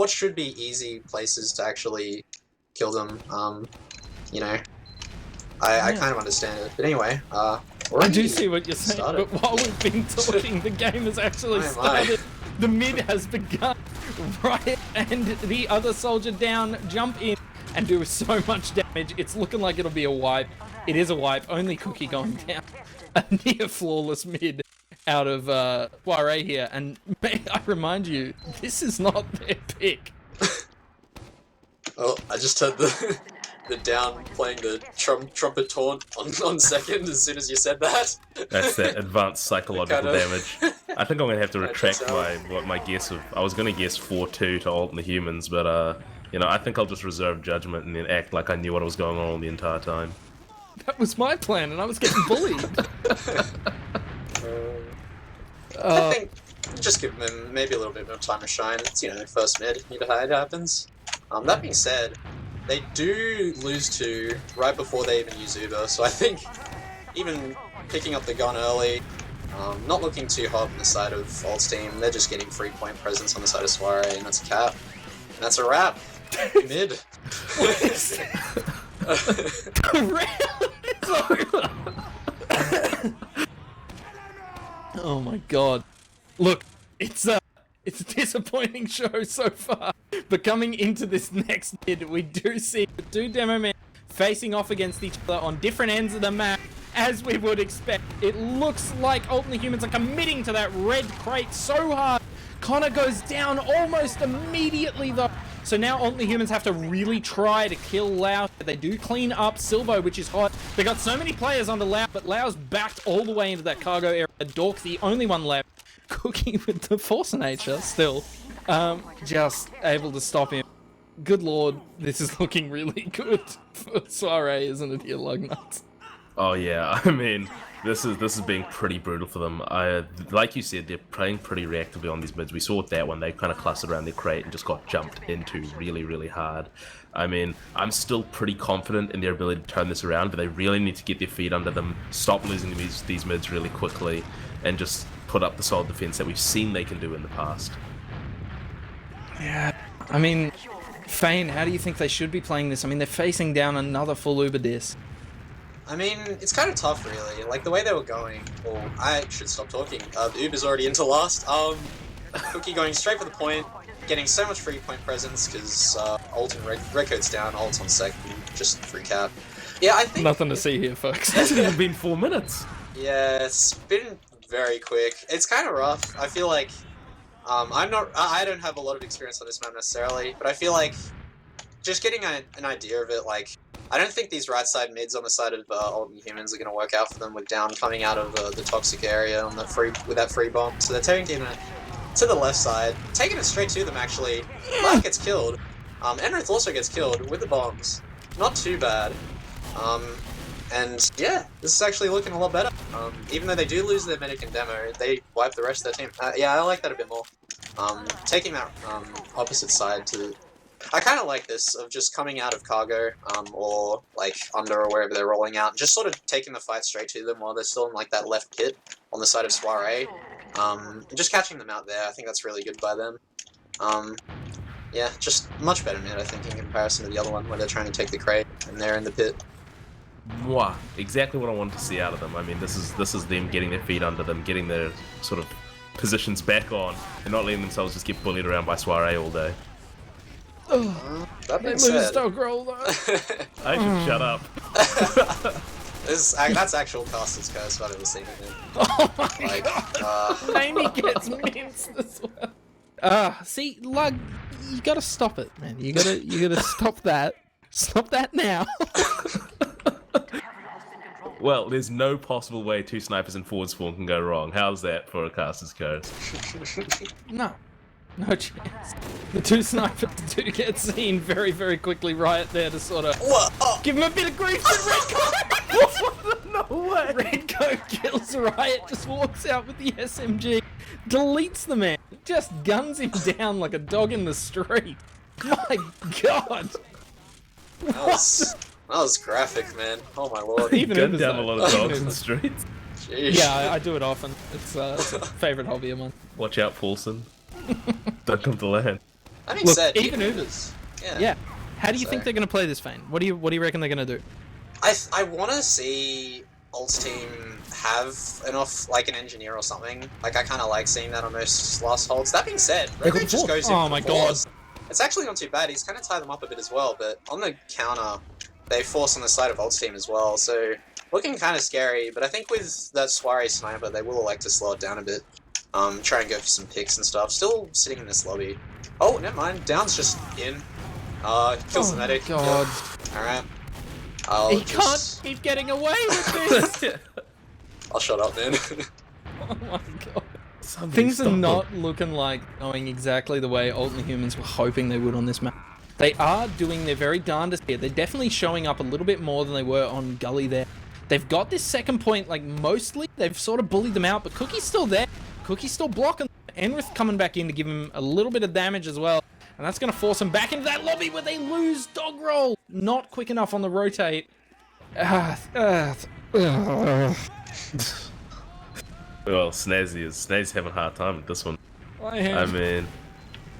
should be easy places to actually kill them, you know. I kind of understand it. But anyway, I do see what you're saying, but while we've been talking, the game has actually started. The mid has begun. Riot and the other soldier down jump in and do so much damage. It's looking like it'll be a wipe. It is a wipe. Only Cookie going down. A near flawless mid out of Soirée here. And may I remind you, this is not their pick. Oh, I just heard the down playing the trumpet taunt on second as soon as you said that. That's that advanced psychological damage. I think I'm going to have to retract my guess of... I was going to guess 4-2 to Alt and the Humans, but you know, I think I'll just reserve judgment and then act like I knew what was going on the entire time. That was my plan, and I was getting bullied. I think just give them maybe a little bit more time to shine. It's, you know, first mid, you know how it happens. That being said, they do lose to right before they even use Uber, so I think even picking up the gun early, not looking too hot on the side of Alt's team, they're just getting 3-point presence on the side of Soirée, and that's a cap. And that's a wrap. Mid. Oh my god. Look, it's a disappointing show so far. But coming into this next mid, we do see the two demo men facing off against each other on different ends of the map, as we would expect. It looks like Alt and the Humans are committing to that red crate so hard. Connor goes down almost immediately though. So now Alt and the Humans have to really try to kill Lau. They do clean up Silvo, which is hot. They got so many players under Lau, but Lau's backed all the way into that cargo area. Dork, the only one left. Cookie with the force of nature still. Just able to stop him. Good lord, this is looking really good for Soirée, isn't it, here, Luggnuts? Oh yeah, I mean, this is being pretty brutal for them. Like you said, they're playing pretty reactively on these mids. We saw that one, they kind of clustered around their crate and just got jumped into really, really hard. I mean, I'm still pretty confident in their ability to turn this around, but they really need to get their feet under them, stop losing these mids really quickly, and just put up the solid defense that we've seen they can do in the past. Yeah, I mean, Feyn, how do you think they should be playing this? I mean, they're facing down another full Uber disc. I mean, it's kind of tough, really. Like, the way they were going... Well, I should stop talking. The Uber's already into last. Cookie going straight for the point, getting so much free point presence, because Alt and Red Coat's down, Alt's on second, just free cap. Yeah, I think... Nothing to see here, folks. It's even been 4 minutes. Yeah, it's been very quick. It's kind of rough. I feel like I don't have a lot of experience on this map necessarily, but I feel like just getting an idea of it, like, I don't think these right side mids on the side of Old Humans are going to work out for them with Down coming out of the toxic area on with that free bomb. So they're taking it to the left side, taking it straight to them actually. Black gets killed. Enrith also gets killed with the bombs. Not too bad. And yeah, this is actually looking a lot better. Even though they do lose their medic and demo, they wipe the rest of their team. Yeah, I like that a bit more. Taking that opposite side to... I kind of like this, of just coming out of cargo, or like under or wherever they're rolling out, just sort of taking the fight straight to them while they're still in like that left pit on the side of Soirée. Just catching them out there, I think that's really good by them. Yeah, just much better mid, I think, in comparison to the other one where they're trying to take the crate and they're in the pit. Mwah. Exactly what I wanted to see out of them. I mean, this is them getting their feet under them, getting their sort of positions back on, and not letting themselves just get bullied around by Soirée all day. That They being lose said, dog roll though. I should shut up. that's actual caster's curse I've ever seen in it. Oh my Like, god. Amy gets minced as well. See, Lug, you gotta stop it, man. You gotta stop that. Stop that now. Well, there's no possible way 2 snipers in forward spawn can go wrong. How's that for a caster's curse? No chance. The 2 snipers do get seen very, very quickly right there to sort of give him a bit of grief. But Red No way! Red Coat kills Riot, just walks out with the SMG, deletes the man, just guns him down like a dog in the street. My god. that was graphic, man. Oh my lord. Even Gunned Ubers, down a though. lot of Even dogs in the Ubers. streets. Jeez. Yeah, I do it often. It's a favourite hobby of mine. Watch out, Paulson. Don't come to land. That being Look, said, even Ubers. Yeah. Yeah. How do you So- think they're going to play this, Feyn? What do you reckon they're going to do? I want to see Alt's team have an engineer or something. Like, I kind of like seeing that on those last holds. That being said, They got Red just the goes in force. Oh for my the god. force. It's actually not too bad. He's kind of tied them up a bit as well, but on the counter, they force on the side of Alt's team as well, so looking kind of scary, but I think with that Soirée sniper, they will elect to slow it down a bit. Try and go for some picks and stuff. Still sitting in this lobby. Oh, never mind. Down's just in. Kills the medic. God. Alright. He can't keep getting away with this. I'll shut up, man. Oh my god. Somebody Things stop are them. not looking like going exactly the way Alt and Humans were hoping they would on this map. They are doing their very darndest here. They're definitely showing up a little bit more than they were on Gully there. They've got this second point, like, mostly. They've sort of bullied them out, but Cookie's still there. Cookie's still blocking. Enrith coming back in to give him a little bit of damage as well. And that's going to force them back into that lobby where they lose dog roll. Not quick enough on the rotate. Well, Snazzy's having a hard time with this one. I I mean,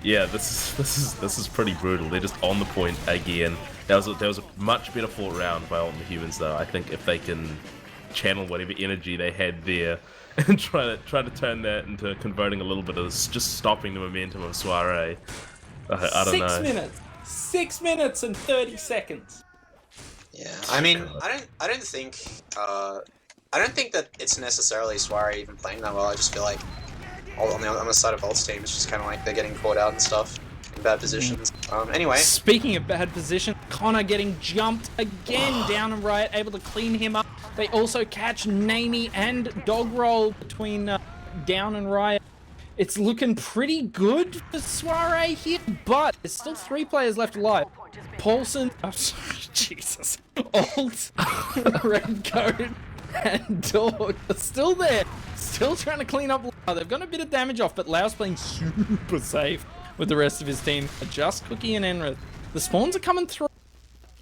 yeah, this is pretty brutal. They're just on the point again. There was a much better fought round by Alt and the Humans though. I think if they can channel whatever energy they had there and try to turn that into converting a little bit of just stopping the momentum of Soirée. I don't know. 6 minutes. 6 minutes and 30 seconds. Yeah, I mean, I don't think that it's necessarily Soirée even playing that well. I just feel like on the side of Alt's team, it's just kind of like they're getting caught out and stuff in bad positions. Anyway, Speaking of bad position, Connor getting jumped again down and right, able to clean him up. They also catch Namey and Dog Roll between down and right. It's looking pretty good for Soirée here, but there's still 3 players left alive. Paulson, oh, Jesus, Alt, Red Coat, and Dog are still there, still trying to clean up. They've got a bit of damage off, but Lau's playing super safe with the rest of his team. Just Cookie and Enrith. The spawns are coming through.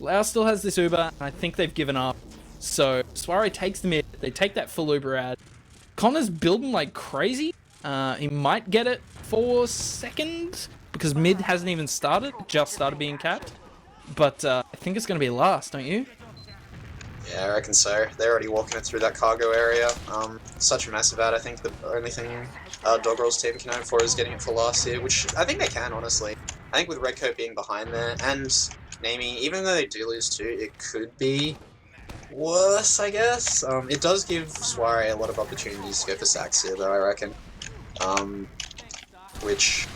Lau still has this Uber, and I think they've given up. So Soirée takes the mid. They take that full Uber ad. Connor's building like crazy. He might get it for second because mid hasn't even started. Just started being capped. But I think it's going to be last, don't you? yeah, I reckon so. They're already walking it through that cargo area. Such a massive ad. I think the only thing Doggerel's team can hope for is getting it for last here, which I think they can, honestly. I think with Redcoat being behind there and Namey, even though they do lose 2, it could be worse, I guess. It does give Soirée a lot of opportunities to go for sacks here, though, I reckon. Which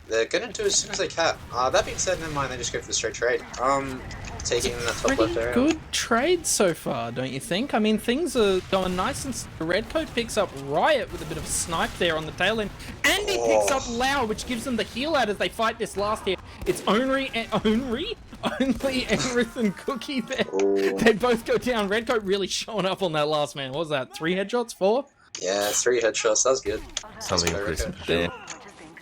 they're gonna do as soon as they can. That being said, never mind, they just go for the straight trade. Taking the top Pretty left area. good trade so far, don't you think? I mean, things are going nice, and the Redcoat picks up Riot with a bit of a snipe there on the tail end, and he picks up Lau, which gives them the heal out as they fight this last hit. It's only Aerith and Cookie there. Ooh. They both go down. Redcoat really showing up on that last man. What was that? 3 headshots? 4? Yeah, 3 headshots. That was good. Something That was impressive. very Sure.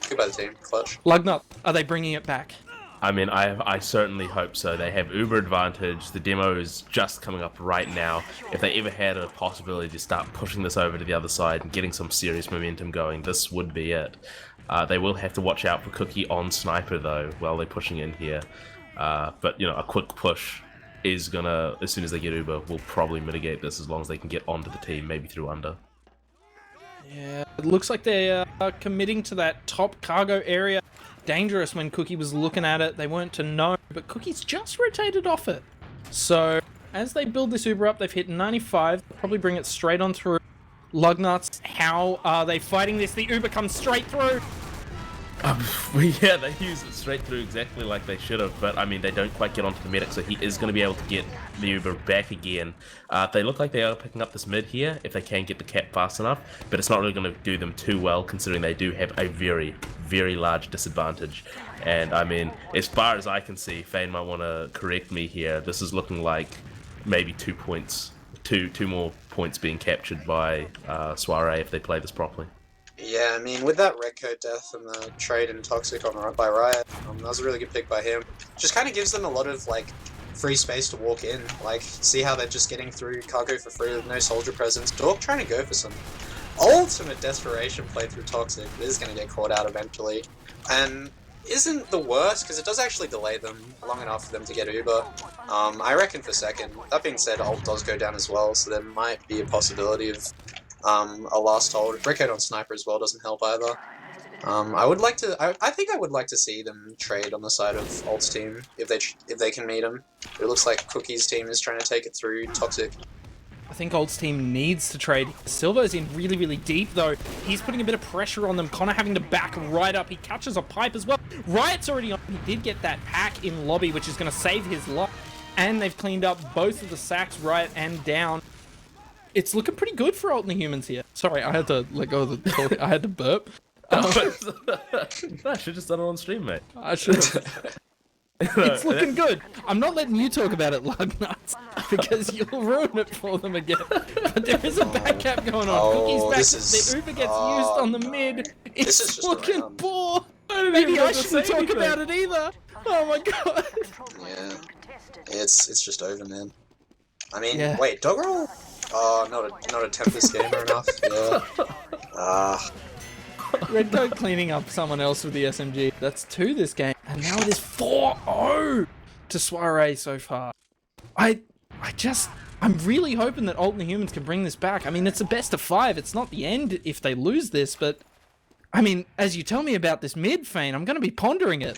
good by the team. Clutch. Lugnut, are they bringing it back? I mean, I certainly hope so. They have uber advantage. The demo is just coming up right now. If they ever had a possibility to start pushing this over to the other side and getting some serious momentum going, this would be it. They will have to watch out for Cookie on Sniper, though, while they're pushing in here. But, you know, a quick push is gonna, as soon as they get uber, will probably mitigate this as long as they can get onto the team, maybe through under. Yeah, it looks like they're committing to that top cargo area. Dangerous when Cookie was looking at it. They weren't to know, but Cookie's just rotated off it. So, as they build this Uber up, they've hit 95. They'll probably bring it straight on through. Luggnuts, how are they fighting this? The Uber comes straight through. Yeah, they use it straight through exactly like they should have, but I mean, they don't quite get onto the medic, so he is going to be able to get the Uber back again. They look like they are picking up this mid here, if they can get the cap fast enough, but it's not really going to do them too well, considering they do have a very, very large disadvantage. And I mean, as far as I can see, feyn might want to correct me here, this is looking like maybe 2 points, two more points being captured by Soirée if they play this properly. Yeah, I mean, with that Redcoat death and the trade and Toxic on by Riot, that was a really good pick by him. Just kind of gives them a lot of, like, free space to walk in. Like, see how they're just getting through cargo for free with no soldier presence. Dork trying to go for some ultimate desperation play through Toxic. It is going to get caught out eventually. And isn't the worst, because it does actually delay them long enough for them to get Uber. I reckon for second. That being said, ult does go down as well, so there might be a possibility of a last hold. Breakout on Sniper as well doesn't help either. I would like to. I think I would like to see them trade on the side of Ult's team if they can meet him. It looks like Cookie's team is trying to take it through Toxic. I think Ult's team needs to trade. Silver's in really, really deep, though. He's putting a bit of pressure on them. Connor having to back right up. He catches a pipe as well. Riot's already on. He did get that pack in lobby, which is going to save his life. And they've cleaned up both of the sacks, Riot and down. It's looking pretty good for Ult and the humans here. Sorry, I had to let go of the talk. I had to burp. I should have just done it on stream, mate. I should have. It's looking good. I'm not letting you talk about it, Luggnuts, because you'll ruin it for them again. But there is a back cap going on. Cookie's back. The Uber gets used on the mid. It's looking poor. Maybe I shouldn't talk about it either. Oh my god. Yeah, it's just over, man. I mean, wait, Doggerel? Oh, not a Tempest gamer enough. Yeah. Red Coat cleaning up someone else with the SMG. That's 2 this game. And now it is 4-0 to Soirée so far. I'm really hoping that Ult and the humans can bring this back. I mean, it's a best of 5. It's not the end if they lose this, but I mean, as you tell me about this mid, feyn, I'm going to be pondering it.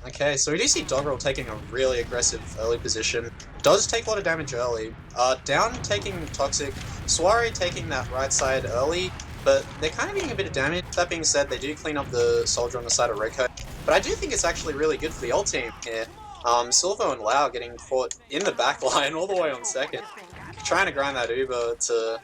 Okay, so we do see Doggerel taking a really aggressive early position. Does take a lot of damage early. Down taking Toxic, Soirée taking that right side early, but they're kind of getting a bit of damage. That being said, they do clean up the soldier on the side of Redcoat. But I do think it's actually really good for the ult team here. Silvo and Lau getting caught in the back line all the way on second. Trying to grind that Uber to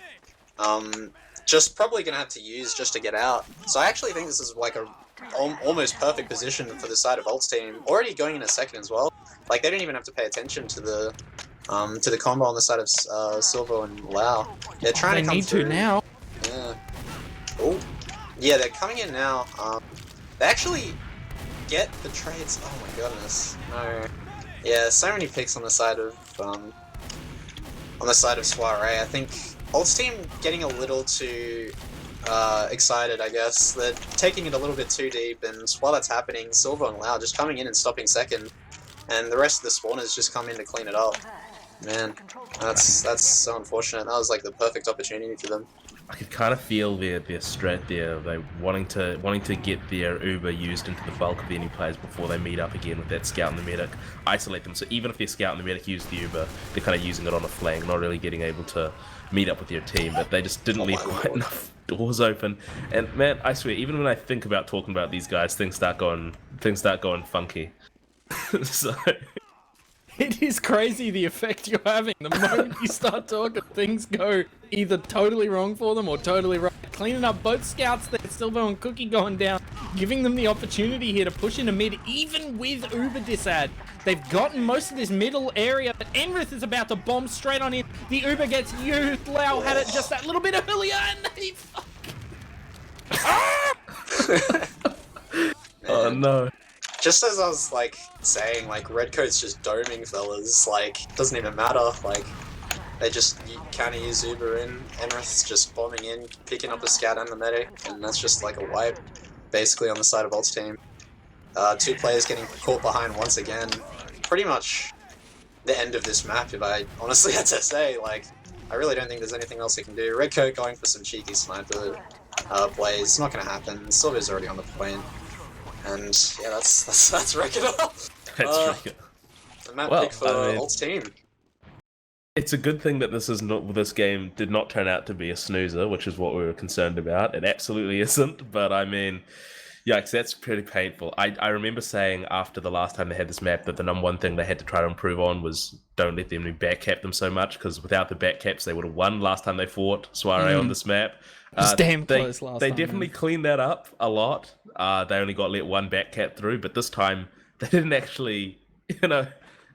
just probably going to have to use just to get out. So I actually think this is like a almost perfect position for the side of Ult's team. Already going in a second as well. Like, they don't even have to pay attention to the combo on the side of Silvo and Lau. They're trying to come through. They need to now. Yeah. Oh. Yeah, they're coming in now. They actually get the trades. Oh my goodness. No. Yeah, so many picks on the side of Soirée. I think Ult's team getting a little too excited, I guess. They're taking it a little bit too deep, and while that's happening, Silver and Lau just coming in and stopping second, and the rest of the spawners just come in to clean it up. Man, that's so unfortunate. That was like the perfect opportunity for them. I could kind of feel their strat there. They wanting to get their Uber used into the bulk of the enemy players before they meet up again with that scout and the medic, isolate them. So even if their scout and the medic use the Uber, they're kind of using it on a flank, not really getting able to meet up with their team. But they just didn't leave quite enough doors open. And man, I swear, even when I think about talking about these guys, things start going funky. So. It is crazy the effect you're having. The moment you start talking, things go either totally wrong for them or totally right. Cleaning up both scouts that still doing cookie going down, giving them the opportunity here to push into mid, even with Uber disad. They've gotten most of this middle area, but Enrith is about to bomb straight on in. The Uber gets used. Lau had it just that little bit earlier, and he Oh no. Just as I was like saying, like Redcoat's just doming fellas, like doesn't even matter, like they just kind of use Uber in, Enrith's just bombing in, picking up the scout and the medic, and that's just like a wipe, basically on the side of Alt's team. 2 players getting caught behind once again, pretty much the end of this map if I honestly had to say, like I really don't think there's anything else they can do. Redcoat going for some cheeky sniper plays, not going to happen, Silver's already on the point. And yeah, that's Reckoner. That's Reckoner. The map pick for Alt's team. It's a good thing that this game did not turn out to be a snoozer, which is what we were concerned about. It absolutely isn't, but I mean, yikes, that's pretty painful. I remember saying after the last time they had this map that the number one thing they had to try to improve on was don't let them backcap them so much, because without the backcaps they would have won last time they fought soirée on this map. It was damn close last time. They definitely cleaned that up a lot. They only got let one backcap through, but this time they didn't actually,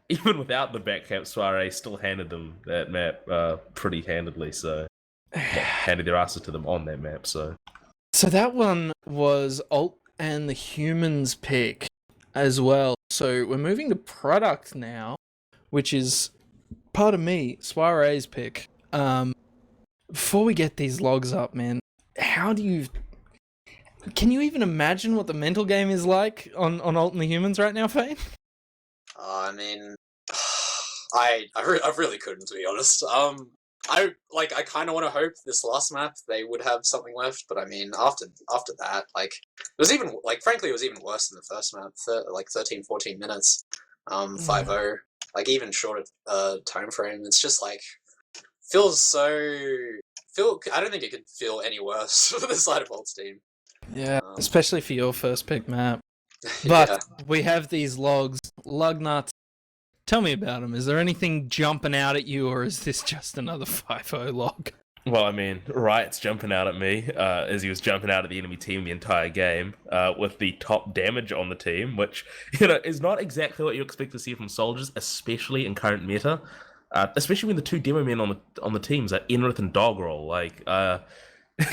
even without the backcap, soirée still handed them that map pretty handedly. So handed their asses to them on that map. So that one was Alt and the Humans pick as well. So we're moving to product now, which is, pardon me, soirée's pick. Before we get these logs up, man, can you even imagine what the mental game is like on Alt and the Humans right now, Feyn? I mean, I really couldn't, to be honest. I kind of want to hope this last map they would have something left, but I mean, after that, like, it was even, like, frankly, it was even worse than the first map, like 13, 14 minutes, 5-0, like, even shorter time frame. It's just, like, I don't think it could feel any worse for the side of Alt's team. Yeah, especially for your first pick map. But we have these logs. Luggnuts, tell me about them. Is there anything jumping out at you, or is this just another 5-0 log? Well, I mean, Riot's jumping out at me, as he was jumping out at the enemy team the entire game, with the top damage on the team, which, is not exactly what you expect to see from soldiers, especially in current meta. Especially when the 2 demo men on the teams are Enrith and Dogroll. Like,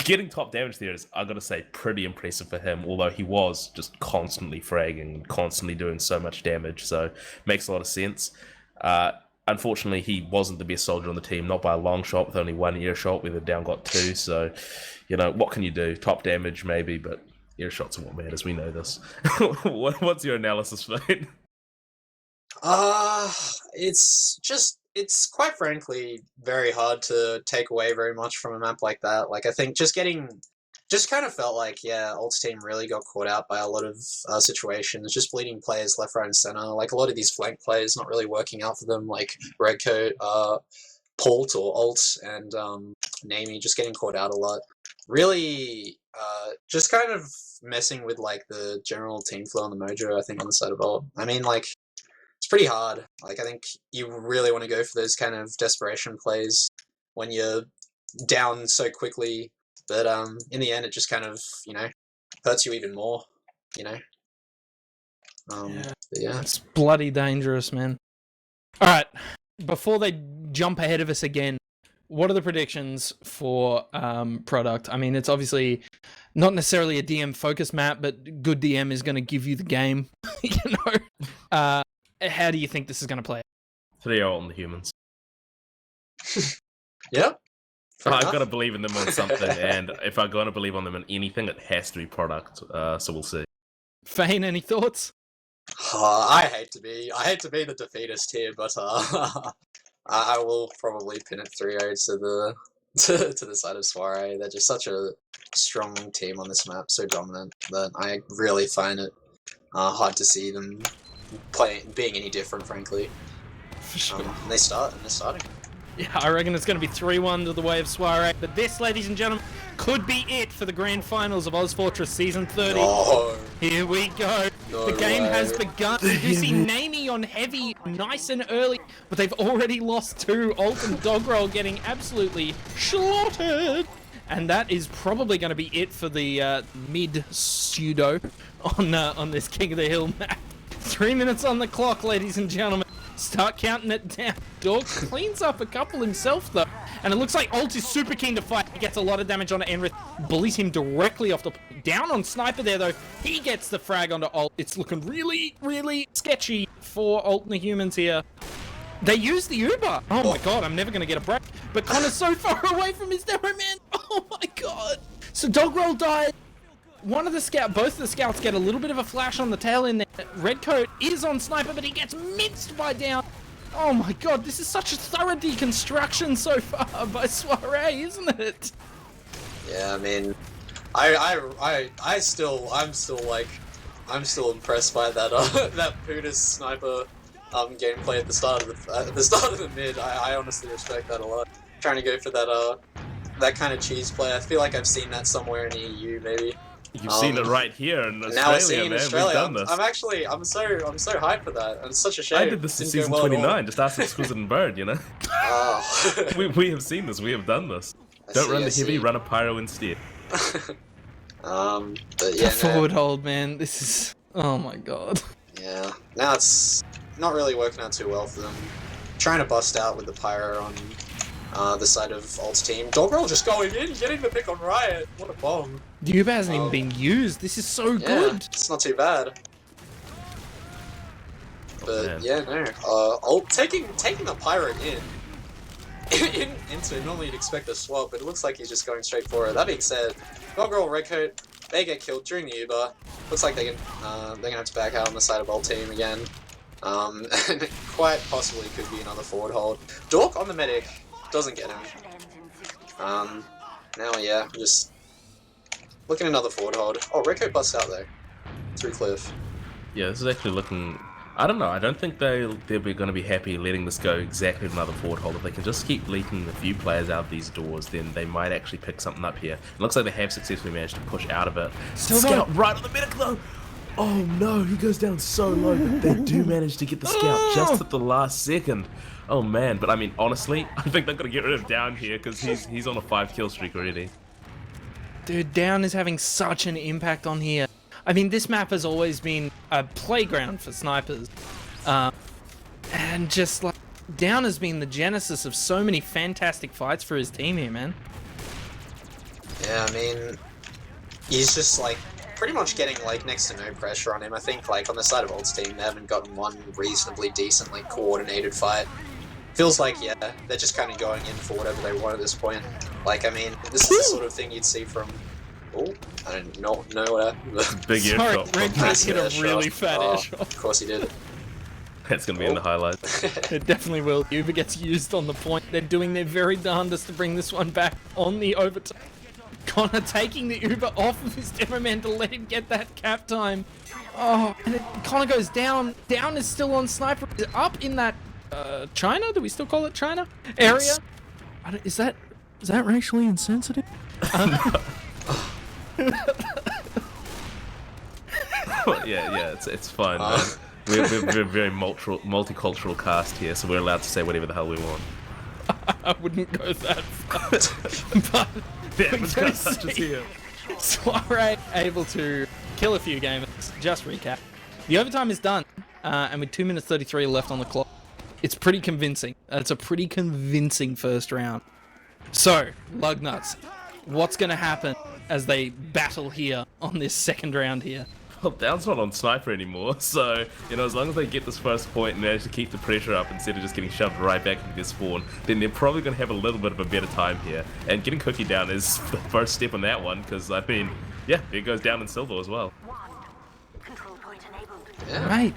getting top damage there is, I gotta say, pretty impressive for him, although he was just constantly fragging, constantly doing so much damage, so makes a lot of sense. Unfortunately, he wasn't the best soldier on the team, not by a long shot, with only 1 ear shot, where the down got 2, so, what can you do? Top damage, maybe, but ear shots are what matters, we know this. What's your analysis for that? It's quite frankly very hard to take away very much from a map like that. Like, I think just kind of felt like, yeah, Alt's team really got caught out by a lot of situations, just bleeding players left, right, and center. Like, a lot of these flank plays not really working out for them, like Redcoat, Pult or Alt, and Namey just getting caught out a lot. Really, just kind of messing with, like, the general team flow and the mojo, I think, on the side of Alt. I mean, like, it's pretty hard. Like, I think you really want to go for those kind of desperation plays when you're down so quickly, but in the end it just kind of, hurts you even more, Yeah. It's bloody dangerous, man. Alright, before they jump ahead of us again, what are the predictions for product? I mean, it's obviously not necessarily a DM focused map, but good DM is going to give you the game, how do you think this is going to play? 3-0 on the Humans. Yep. I've got to believe in them on something, and if I'm going to believe on them in anything, it has to be product. So we'll see. Feyn, any thoughts? I hate to be the defeatist here, but I will probably pin it 3-0 to to the side of Soirée. They're just such a strong team on this map, so dominant that I really find it hard to see them being any different, frankly. For sure. They're starting. Yeah, I reckon it's going to be 3-1 to the way of Soirée. But this, ladies and gentlemen, could be it for the grand finals of ozfortress Season 30. No. Here we go. No the game way. has begun. You see Namey on heavy, nice and early, but they've already lost 2. Alt and Doggerel getting absolutely slaughtered. And that is probably going to be it for the mid-pseudo on this King of the Hill map. 3 minutes on the clock, ladies and gentlemen. Start counting it down. Dog cleans up a couple himself, though. And it looks like Alt is super keen to fight. He gets a lot of damage onto Enrith. Bullies him directly off the... Down on Sniper there, though. He gets the frag onto Alt. It's looking really, really sketchy for Alt and the humans here. They use the Uber. Oh my god, I'm never going to get a break. But Connor's so far away from his demo man. Oh my god. So Doggerel died. Both of the scouts get a little bit of a flash on the tail end there. Redcoat is on Sniper, but he gets minced by Down. Oh my god, this is such a thorough deconstruction so far by Soirée, isn't it? Yeah, I mean, I'm still impressed by that that Puda's Sniper gameplay at the start of the mid. I honestly respect that a lot. Trying to go for that kind of cheese play. I feel like I've seen that somewhere in the EU, maybe. You've seen it right here in Australia, now I see it in man. Australia. We've done this. I'm so hyped for that. It's such a shame. I did this in Didn't go season well at all. 29. Just ask Exquisite and Bird, you know. Oh. we have seen this. We have done this. Don't run the heavy. Run a pyro instead. But yeah, Forward hold, man. This is... Oh my god. Yeah. Now it's not really working out too well for them. Trying to bust out with the pyro on the side of Alt's team. Doggerel just going in, getting the pick on Riot. What a bomb. The Uber hasn't even been used. This is so good. It's not too bad. But man. yeah, no. Alt taking the pyro into normally you'd expect a swap, but it looks like he's just going straight for it. That being said, Doggerel, Redcoat, they get killed during the Uber. Looks like they're gonna have to back out on the side of Alt team again. And it quite possibly could be another forward hold. Dork on the medic doesn't get him. Now yeah, just looking at another forward hold. Oh, Redcoat busts out though. Through Cliff. Yeah, this is actually looking... I don't know. I don't think they're going to be happy letting this go exactly to another forward hold. If they can just keep leaking a few players out these doors, then they might actually pick something up here. It looks like they have successfully managed to push out of it. Scout right on the medic though! Oh no, he goes down so low, but they do manage to get the scout just at the last second. Oh man, but I mean, honestly, I think they're going to get rid of Down here because he's on a 5-kill streak already. Dude, Down is having such an impact on here. I mean, this map has always been a playground for snipers. And just like, Down has been the genesis of so many fantastic fights for his team here, man. Yeah, I mean, he's just like pretty much getting like next to no pressure on him. I think like on the side of Alt's team, they haven't gotten one reasonably decently coordinated fight. Feels like, yeah, they're just kind of going in for whatever they want at this point. Like, I mean, this is the sort of thing you'd see from... Oh, I don't know what happened. Big ear Sorry, shot. Red just hit a really fat air shot. Of course he did. That's going to be in the highlights. It definitely will. Uber gets used on the point. They're doing their very darndest to bring this one back on the overtime. Connor taking the Uber off of his demo man to let him get that cap time. Oh, and Connor goes down. Down is still on Sniper. Up in that China? Do we still call it China? Area? Is that racially insensitive? yeah, it's fine, man. We're a very multicultural cast here, so we're allowed to say whatever the hell we want. I wouldn't go that far. But we're going to see Soirée able to kill a few gamers. Just recap. The overtime is done, and with 2 minutes 33 left on the clock. It's pretty convincing. It's a pretty convincing first round. So, Luggnuts, what's going to happen as they battle here on this second round here? Well, Down's not on Sniper anymore, so, you know, as long as they get this first point and manage to keep the pressure up instead of just getting shoved right back into their spawn, then they're probably going to have a little bit of a better time here. And getting Cookie down is the first step on that one, because, I mean, yeah, it goes down in silver as well. Yeah. Right.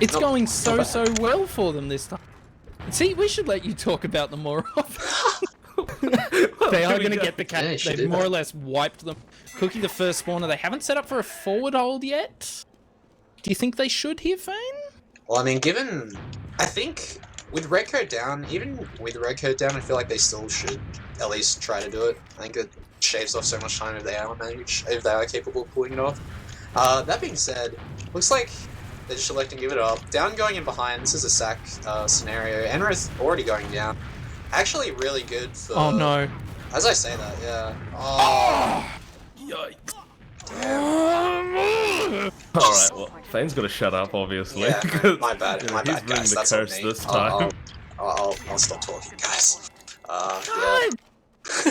It's going so well for them this time. See, we should let you talk about them more often. Well, They are going to get the cap. Yeah, you should They've do more that. or less wiped them. Cookie the first spawner. They haven't set up for a forward hold yet. Do you think they should here, Feyn? Well, I mean, I think with red coat down, even with red coat down, I feel like they still should at least try to do it. I think it shaves off so much time if they are capable of pulling it off. That being said, looks like they're just electing to give it up. Down going in behind, this is a sack scenario. Enrith already going down. Actually really good for... Oh no. As I say that, yeah. Oh, Yikes. damn. Alright, well, Feyn's got to shut up, obviously. Yeah, my bad, Yeah, my he's bad, bringing guys. the That's on curse me. this time. I'll stop talking, guys. Yeah. God!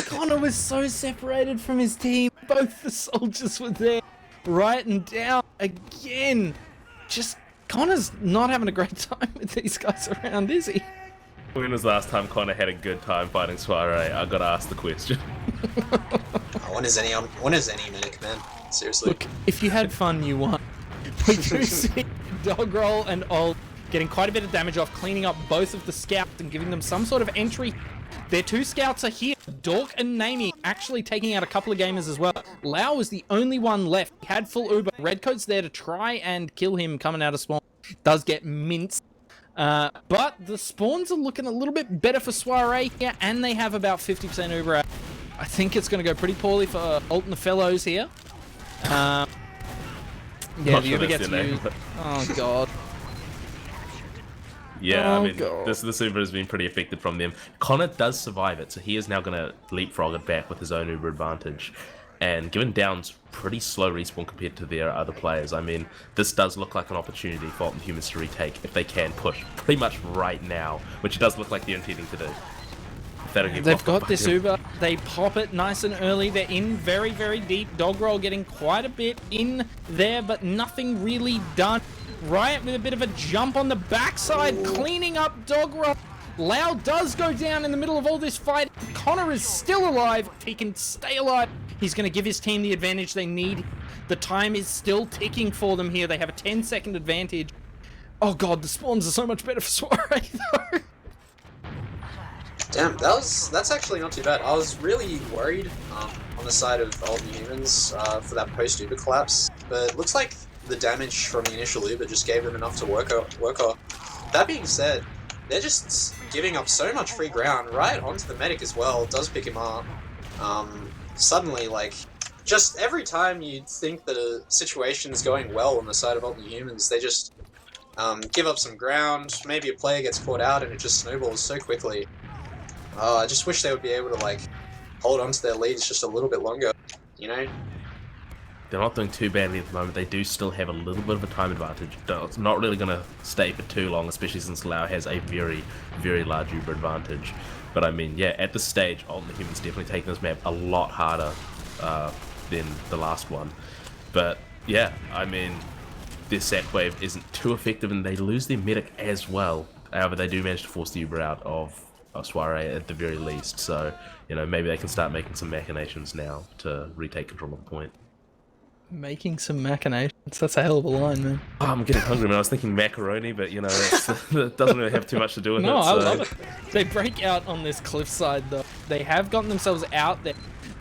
Connor was so separated from his team. Both the soldiers were there, right and down again. Just Connor's not having a great time with these guys around, is he? When was the last time Connor had a good time fighting Soirée? I gotta ask the question. When is any medic, man? Seriously. Look, if you had fun, you won. We do see Dog Roll and Old getting quite a bit of damage off, cleaning up both of the scouts and giving them some sort of entry. Their two scouts are here. Dork and Namie actually taking out a couple of gamers as well. Lau was the only one left. He had full Uber. Redcoat's there to try and kill him coming out of spawn. Does get minced. But the spawns are looking a little bit better for Soirée here, and they have about 50% Uber out. I think it's going to go pretty poorly for Alt and the fellows here. Yeah, Not the sure Uber that's gets their name, used. but- Oh, God. Yeah, Oh, I mean, God. this Uber has been pretty affected from them. Connor does survive it, so he is now going to leapfrog it back with his own Uber advantage. And given Down's pretty slow respawn compared to their other players, I mean, this does look like an opportunity for Alt and Humans to retake if they can push pretty much right now, which it does look like they're intending to do. If they don't get They've blocked got by this them. Uber. They pop it nice and early. They're in very, very deep. Dog Roll getting quite a bit in there, but nothing really done. Riot with a bit of a jump on the backside, cleaning up Dog Roll. Lau does go down in the middle of all this fight. Connor is still alive. If he can stay alive, he's going to give his team the advantage they need. The time is still ticking for them here. They have a 10-second advantage. Oh god, the spawns are so much better for Soirée though. Damn, that's actually not too bad. I was really worried on the side of Alt and Humans for that post-Uber collapse, but it looks like the damage from the initial Uber just gave them enough to work off. That being said, they're just giving up so much free ground right onto the medic as well. Does pick him up. Suddenly, like, just every time you think that a situation is going well on the side of Alt and Humans, they just give up some ground. Maybe a player gets caught out and it just snowballs so quickly. I just wish they would be able to, like, hold on to their leads just a little bit longer, you know? They're not doing too badly at the moment. They do still have a little bit of a time advantage. It's not really going to stay for too long, especially since Lau has a very, very large Uber advantage. But I mean, yeah, at this stage, Alt and the Humans definitely taking this map a lot harder than the last one. But yeah, I mean, their sack wave isn't too effective and they lose their medic as well. However, they do manage to force the Uber out of Soirée at the very least. So, you know, maybe they can start making some machinations now to retake control of the point. Making some machinations. That's a hell of a line, man. Oh, I'm getting hungry, man. I was thinking macaroni, but you know, that doesn't really have too much to do with No, it. I So. love it. They break out on this cliffside, though. They have gotten themselves out there.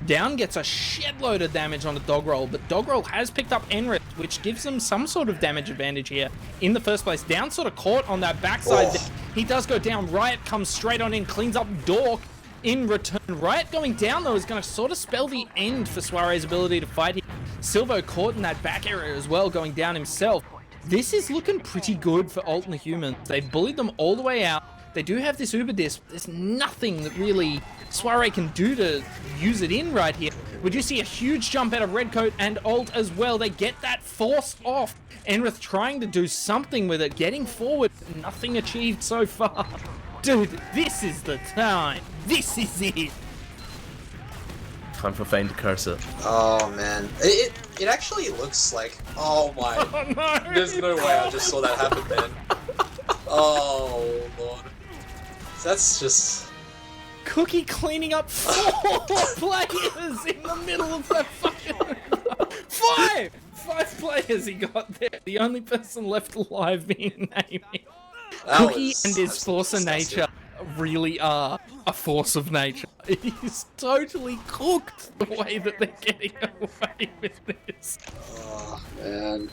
Down gets a shitload of damage on a Dog Roll, but Dog Roll has picked up Enrith, which gives them some sort of damage advantage here in the first place. Down sort of caught on that backside. Oh. He does go down. Riot comes straight on in, cleans up Dork in return. Riot going down, though, is going to sort of spell the end for Soirée's ability to fight here. Silvo caught in that back area as well, going down himself. This is looking pretty good for Alt and the Humans. They've bullied them all the way out. They do have this Uber disc. There's nothing that really Soirée can do to use it in right here. We do see a huge jump out of Redcoat and Alt as well. They get that forced off. Enrith trying to do something with it, getting forward. Nothing achieved so far. Dude, this is the time. This is it. Time for Feyn to curse it. Oh man, it actually looks like. Oh my! Oh no! There's no way I just saw that happen, man. Oh lord, that's just. Cookie cleaning up 4 players in the middle of that fucking... 5 players he got there. The only person left alive being Amy. That Cookie was and his absolutely force of disgusting. nature really are a force of nature. It is totally cooked the way that they're getting away with this. Oh, man.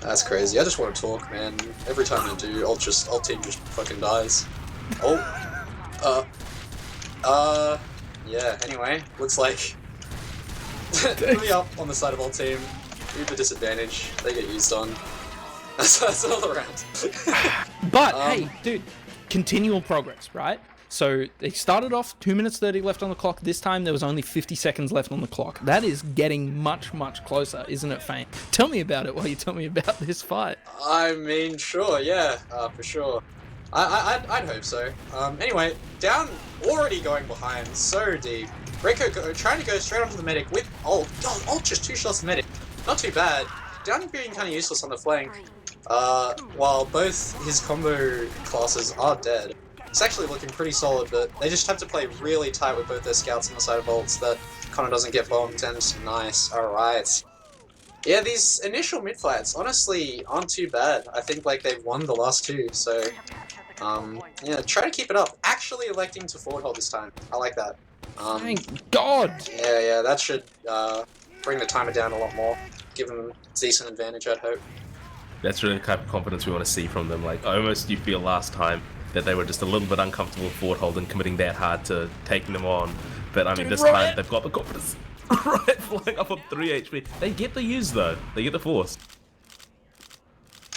That's crazy. I just want to talk, man. Every time I do, alt team just fucking dies. Yeah, anyway, looks like me up on the side of alt team. Uber disadvantage. They get used on. That's all around. But, hey, dude, continual progress, right? So they started off 2 minutes 30 left on the clock. This time there was only 50 seconds left on the clock. That is getting much, much closer, isn't it, feyn? Tell me about it while you tell me about this fight. I mean, sure, yeah, for sure. I'd hope so. Anyway, down, already going behind, so deep. Redcoat trying to go straight onto the medic with ult. Oh, ult just 2 shots to medic. Not too bad. Down being kind of useless on the flank. While both his combo classes are dead. It's actually looking pretty solid, but they just have to play really tight with both their scouts on the side of ults that Connor doesn't get bombed, and nice. Alright. Yeah, these initial mid-fights honestly aren't too bad. I think like they've won the last 2, so yeah, try to keep it up. Actually electing to forward hold this time. I like that. Thank God! Yeah, that should bring the timer down a lot more. Give them a decent advantage, I'd hope. That's really the type of confidence we want to see from them. Like, almost you feel last time that they were just a little bit uncomfortable forward hold and committing that hard to taking them on. But I mean, this time they've got the confidence. Right, flying up on 3 HP. They get the use though. They get the force.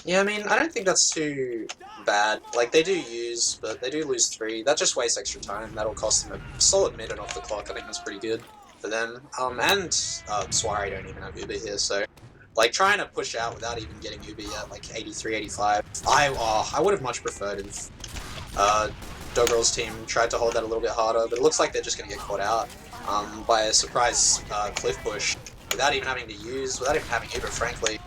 Yeah, I mean, I don't think that's too bad. Like, they do use, but they do lose 3. That just wastes extra time. That'll cost them a solid minute off the clock. I think that's pretty good for them. And soirée don't even have Uber here, so like trying to push out without even getting Uber at like 83, 85. I would have much preferred if Dogrel's team tried to hold that a little bit harder, but it looks like they're just going to get caught out by a surprise cliff push without even having to use, without even having Uber, frankly.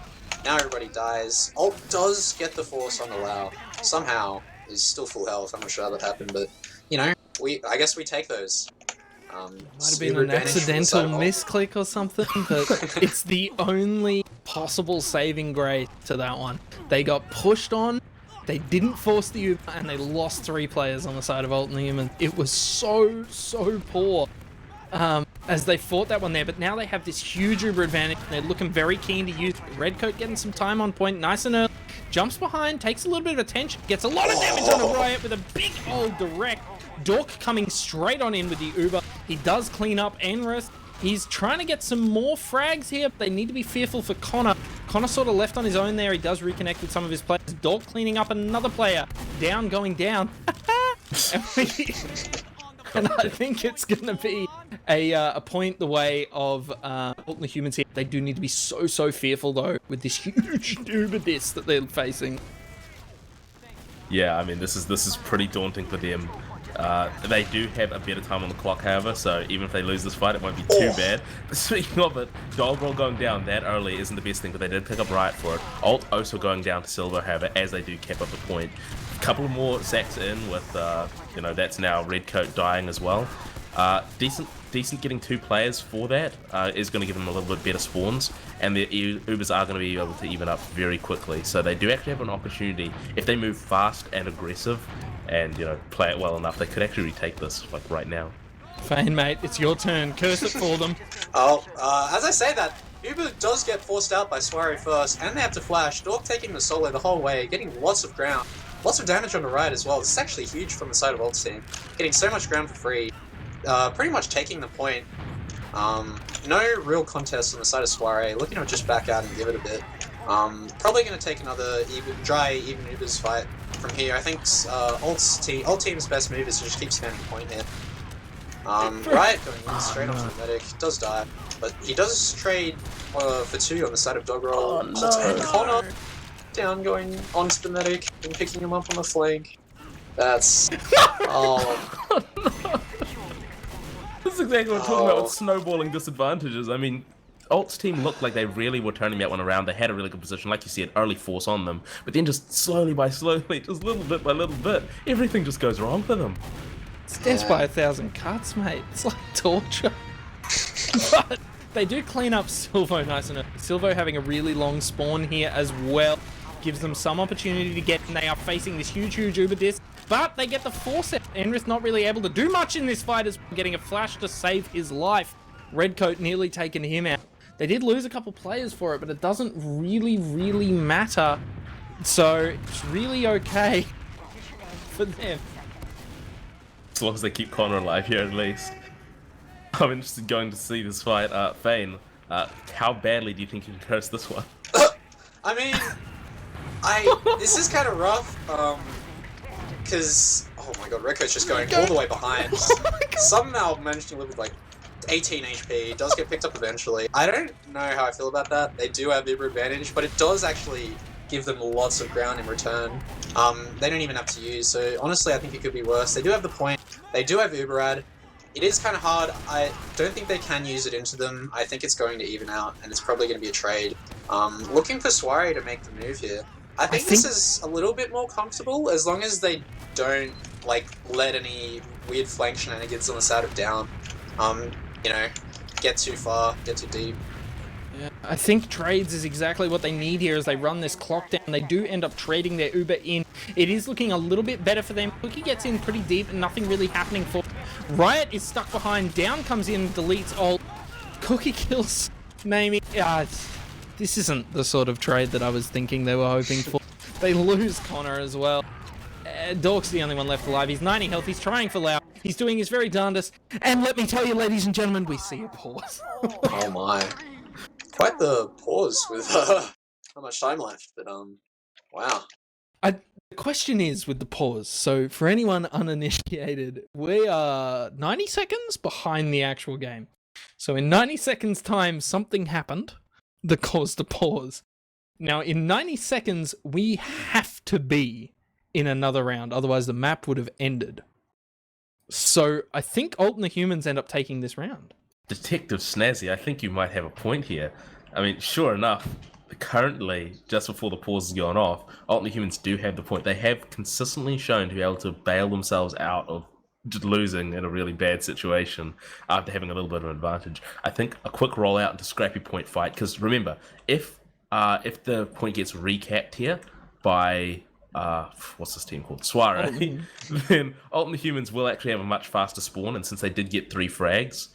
Now everybody dies. Ult does get the force on the Lao. Somehow. He's still full health. I'm not sure how that happened, but, you know, I guess we take those. Might have been an accidental misclick or something, but it's the only possible saving grace to that one. They got pushed on, they didn't force the Uber, and they lost 3 players on the side of Alt and Human. It was so poor as they fought that one there, but now they have this huge Uber advantage. They're looking very keen to use it. Redcoat getting some time on point, nice and early. Jumps behind, takes a little bit of attention, gets a lot of damage on a Riot with a big old direct. Dork coming straight on in with the Uber. He does clean up Enrith. He's trying to get some more frags here. They need to be fearful for Connor. Connor sort of left on his own there. He does reconnect with some of his players. Dork cleaning up another player. Down, going down. And I think it's going to be a point the way of Alt and the Humans here. They do need to be so fearful, though, with this huge Uber diss that they're facing. Yeah, I mean, this is pretty daunting for them. They do have a better time on the clock, however, so even if they lose this fight, it won't be too bad. Speaking of it, Dogrel going down that early isn't the best thing, but they did pick up Riot for it. Alt also going down to silver, however, as they do cap up the point. A couple of more sacks in with, you know, that's now Redcoat dying as well. Decent getting 2 players for that is going to give them a little bit better spawns, and the Ubers are going to be able to even up very quickly. So they do actually have an opportunity, if they move fast and aggressive, and, you know, play it well enough, they could actually retake this, like, right now. feyn, mate, it's your turn. Curse it for them. As I say that, Uber does get forced out by soirée first, and they have to flash. Dork taking the solo the whole way, getting lots of ground. Lots of damage on the right as well. This is actually huge from the side of Alt's team. Getting so much ground for free. Pretty much taking the point. No real contest on the side of soirée. Looking to just back out and give it a bit. Probably going to take another even Ubers fight from here. I think Alt team's best move is to just keep spamming point here. Riot going in straight onto the medic. Does die, but he does trade for 2 on the side of Dogrel. And Connor down going onto the medic and picking him up on the flank. That's This is exactly what I'm talking about with snowballing disadvantages. I mean, Alt's team looked like they really were turning that one around. They had a really good position, like you said, early force on them, but then just slowly by slowly, just little bit by little bit, everything just goes wrong for them. It's death by 1,000 cuts, mate. It's like torture. But they do clean up Silvo nice and early. Silvo having a really long spawn here as well gives them some opportunity to get, and they are facing this huge Uber disc. but they get the force out. Enrith not really able to do much in this fight as getting a flash to save his life. Redcoat nearly taking him out. They did lose a couple players for it, but it doesn't really matter. So it's really okay for them. As long as they keep Connor alive here at least. I'm interested going to see this fight. Feyn, how badly do you think you can curse this one? I mean, this is kind of rough, because, oh my god, Redcoat's just going all the way behind. Somehow managed to live with like 18 HP, does get picked up eventually. I don't know how I feel about that. They do have Uber advantage, but it does actually give them lots of ground in return. They don't even have to use, so honestly I think it could be worse. They do have the point, they do have Uber ad. It is kind of hard. I don't think they can use it into them. I think it's going to even out, and it's probably going to be a trade. Looking for Soirée to make the move here. I think this is a little bit more comfortable, as long as they don't like let any weird flank shenanigans on the side of down. You know, get too far, get too deep. Yeah, I think trades is exactly what they need here as they run this clock down. They do end up trading their Uber in. It is looking a little bit better for them. Cookie gets in pretty deep and nothing really happening for them. Riot is stuck behind. Down comes in, deletes ult. Cookie kills Namie. This isn't the sort of trade that I was thinking they were hoping for. They lose Connor as well. Dork's the only one left alive. He's 90 health. He's trying for Lau. He's doing his very darndest. And let me tell you, ladies and gentlemen, we see a pause. Oh my. Quite the pause with not much time left, but wow. The question is with the pause, so for anyone uninitiated, we are 90 seconds behind the actual game. So in 90 seconds time, something happened that caused a pause. Now in 90 seconds, we have to be in another round, otherwise the map would have ended. So I think Alt and the humans end up taking this round. Detective Snazzy, I think you might have a point here. I mean, sure enough, currently, just before the pause has gone off, Alt and the humans do have the point. They have consistently shown to be able to bail themselves out of just losing in a really bad situation after having a little bit of an advantage. I think a quick rollout into scrappy point fight, because remember, if the point gets recapped here by what's this team called? Soirée, then Alt and the humans will actually have a much faster spawn, and since they did get 3 frags,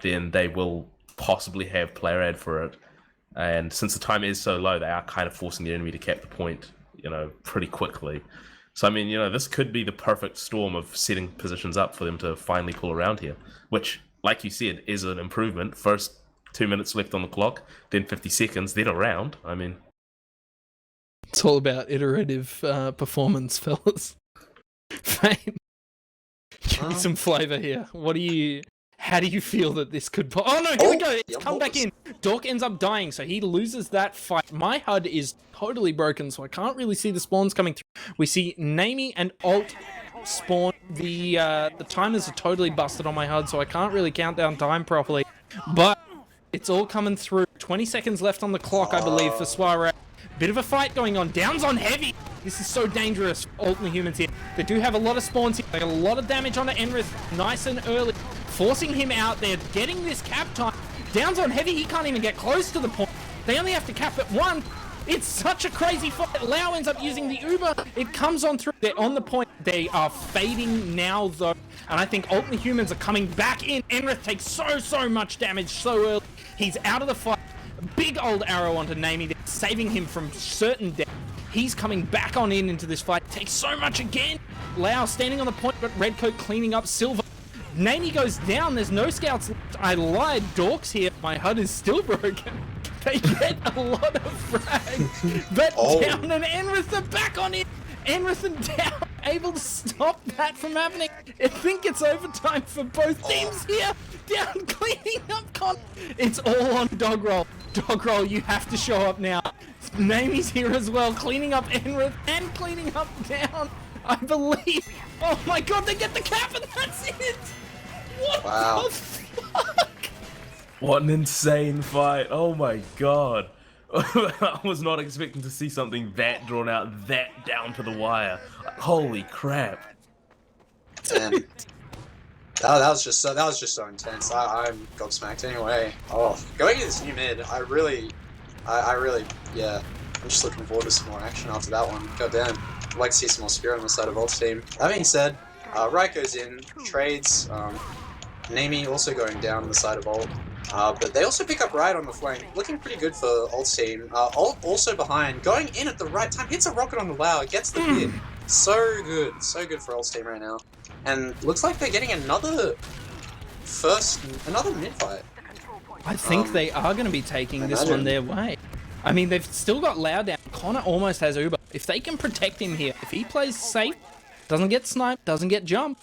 then they will possibly have player ad for it. And since the time is so low, they are kind of forcing the enemy to cap the point, you know, pretty quickly. So, I mean, you know, this could be the perfect storm of setting positions up for them to finally pull around here, which, like you said, is an improvement. First 2 minutes left on the clock, then 50 seconds, then a round. I mean, it's all about iterative performance, fellas. Fame. Give me some flavor here. How do you feel that this could... Oh no, here we go. It's come back in. Dork ends up dying, so he loses that fight. My HUD is totally broken, so I can't really see the spawns coming through. We see Namie and Alt spawn. The timers are totally busted on my HUD, so I can't really count down time properly. But it's all coming through. 20 seconds left on the clock, I believe, for Soirée. Bit of a fight going on. Down's on heavy. This is so dangerous. Alt and the humans here. They do have a lot of spawns here. They got a lot of damage onto Enrith. Nice and early. Forcing him out there. Getting this cap time. Down's on heavy. He can't even get close to the point. They only have to cap at 1. It's such a crazy fight. Lau ends up using the Uber. It comes on through. They're on the point. They are fading now, though. And I think Alt and the humans are coming back in. Enrith takes so much damage so early. He's out of the fight. Big old arrow onto Namie, saving him from certain death. He's coming back on into this fight. Takes so much again. Lau standing on the point, but Redcoat cleaning up Silver. Namie goes down. There's no scouts left. I lied. Dork's here. My HUD is still broken. They get a lot of frags. But Down and Enrith are back on in. Enrith and Down able to stop that from happening. I think it's overtime for both teams here. Down cleaning up Con. It's all on Dog Roll. Dog Roll, you have to show up now. Namie's here as well, cleaning up Enrith and cleaning up Down, I believe. Oh my god, they get the cap and that's it! What the fuck? what an insane fight. Oh my god. I was not expecting to see something that drawn out, that down to the wire. Holy crap. And that was just so intense. I'm gobsmacked anyway. Oh, going into this new mid, I really, yeah. I'm just looking forward to some more action after that one. God damn. like to see some more spirit on the side of Ult's team. That being said, Right goes in, trades, Nami also going down on the side of Ult. But they also pick up Riot on the flank, looking pretty good for Ult's team. Ult also behind, going in at the right time, hits a rocket on the Lao, gets the hit. So good for Ult's team right now. And looks like they're getting another mid-fight. I think they are going to be taking this one their way. I mean, they've still got Lao down. Connor almost has Uber. If they can protect him here, if he plays safe, doesn't get sniped, doesn't get jumped,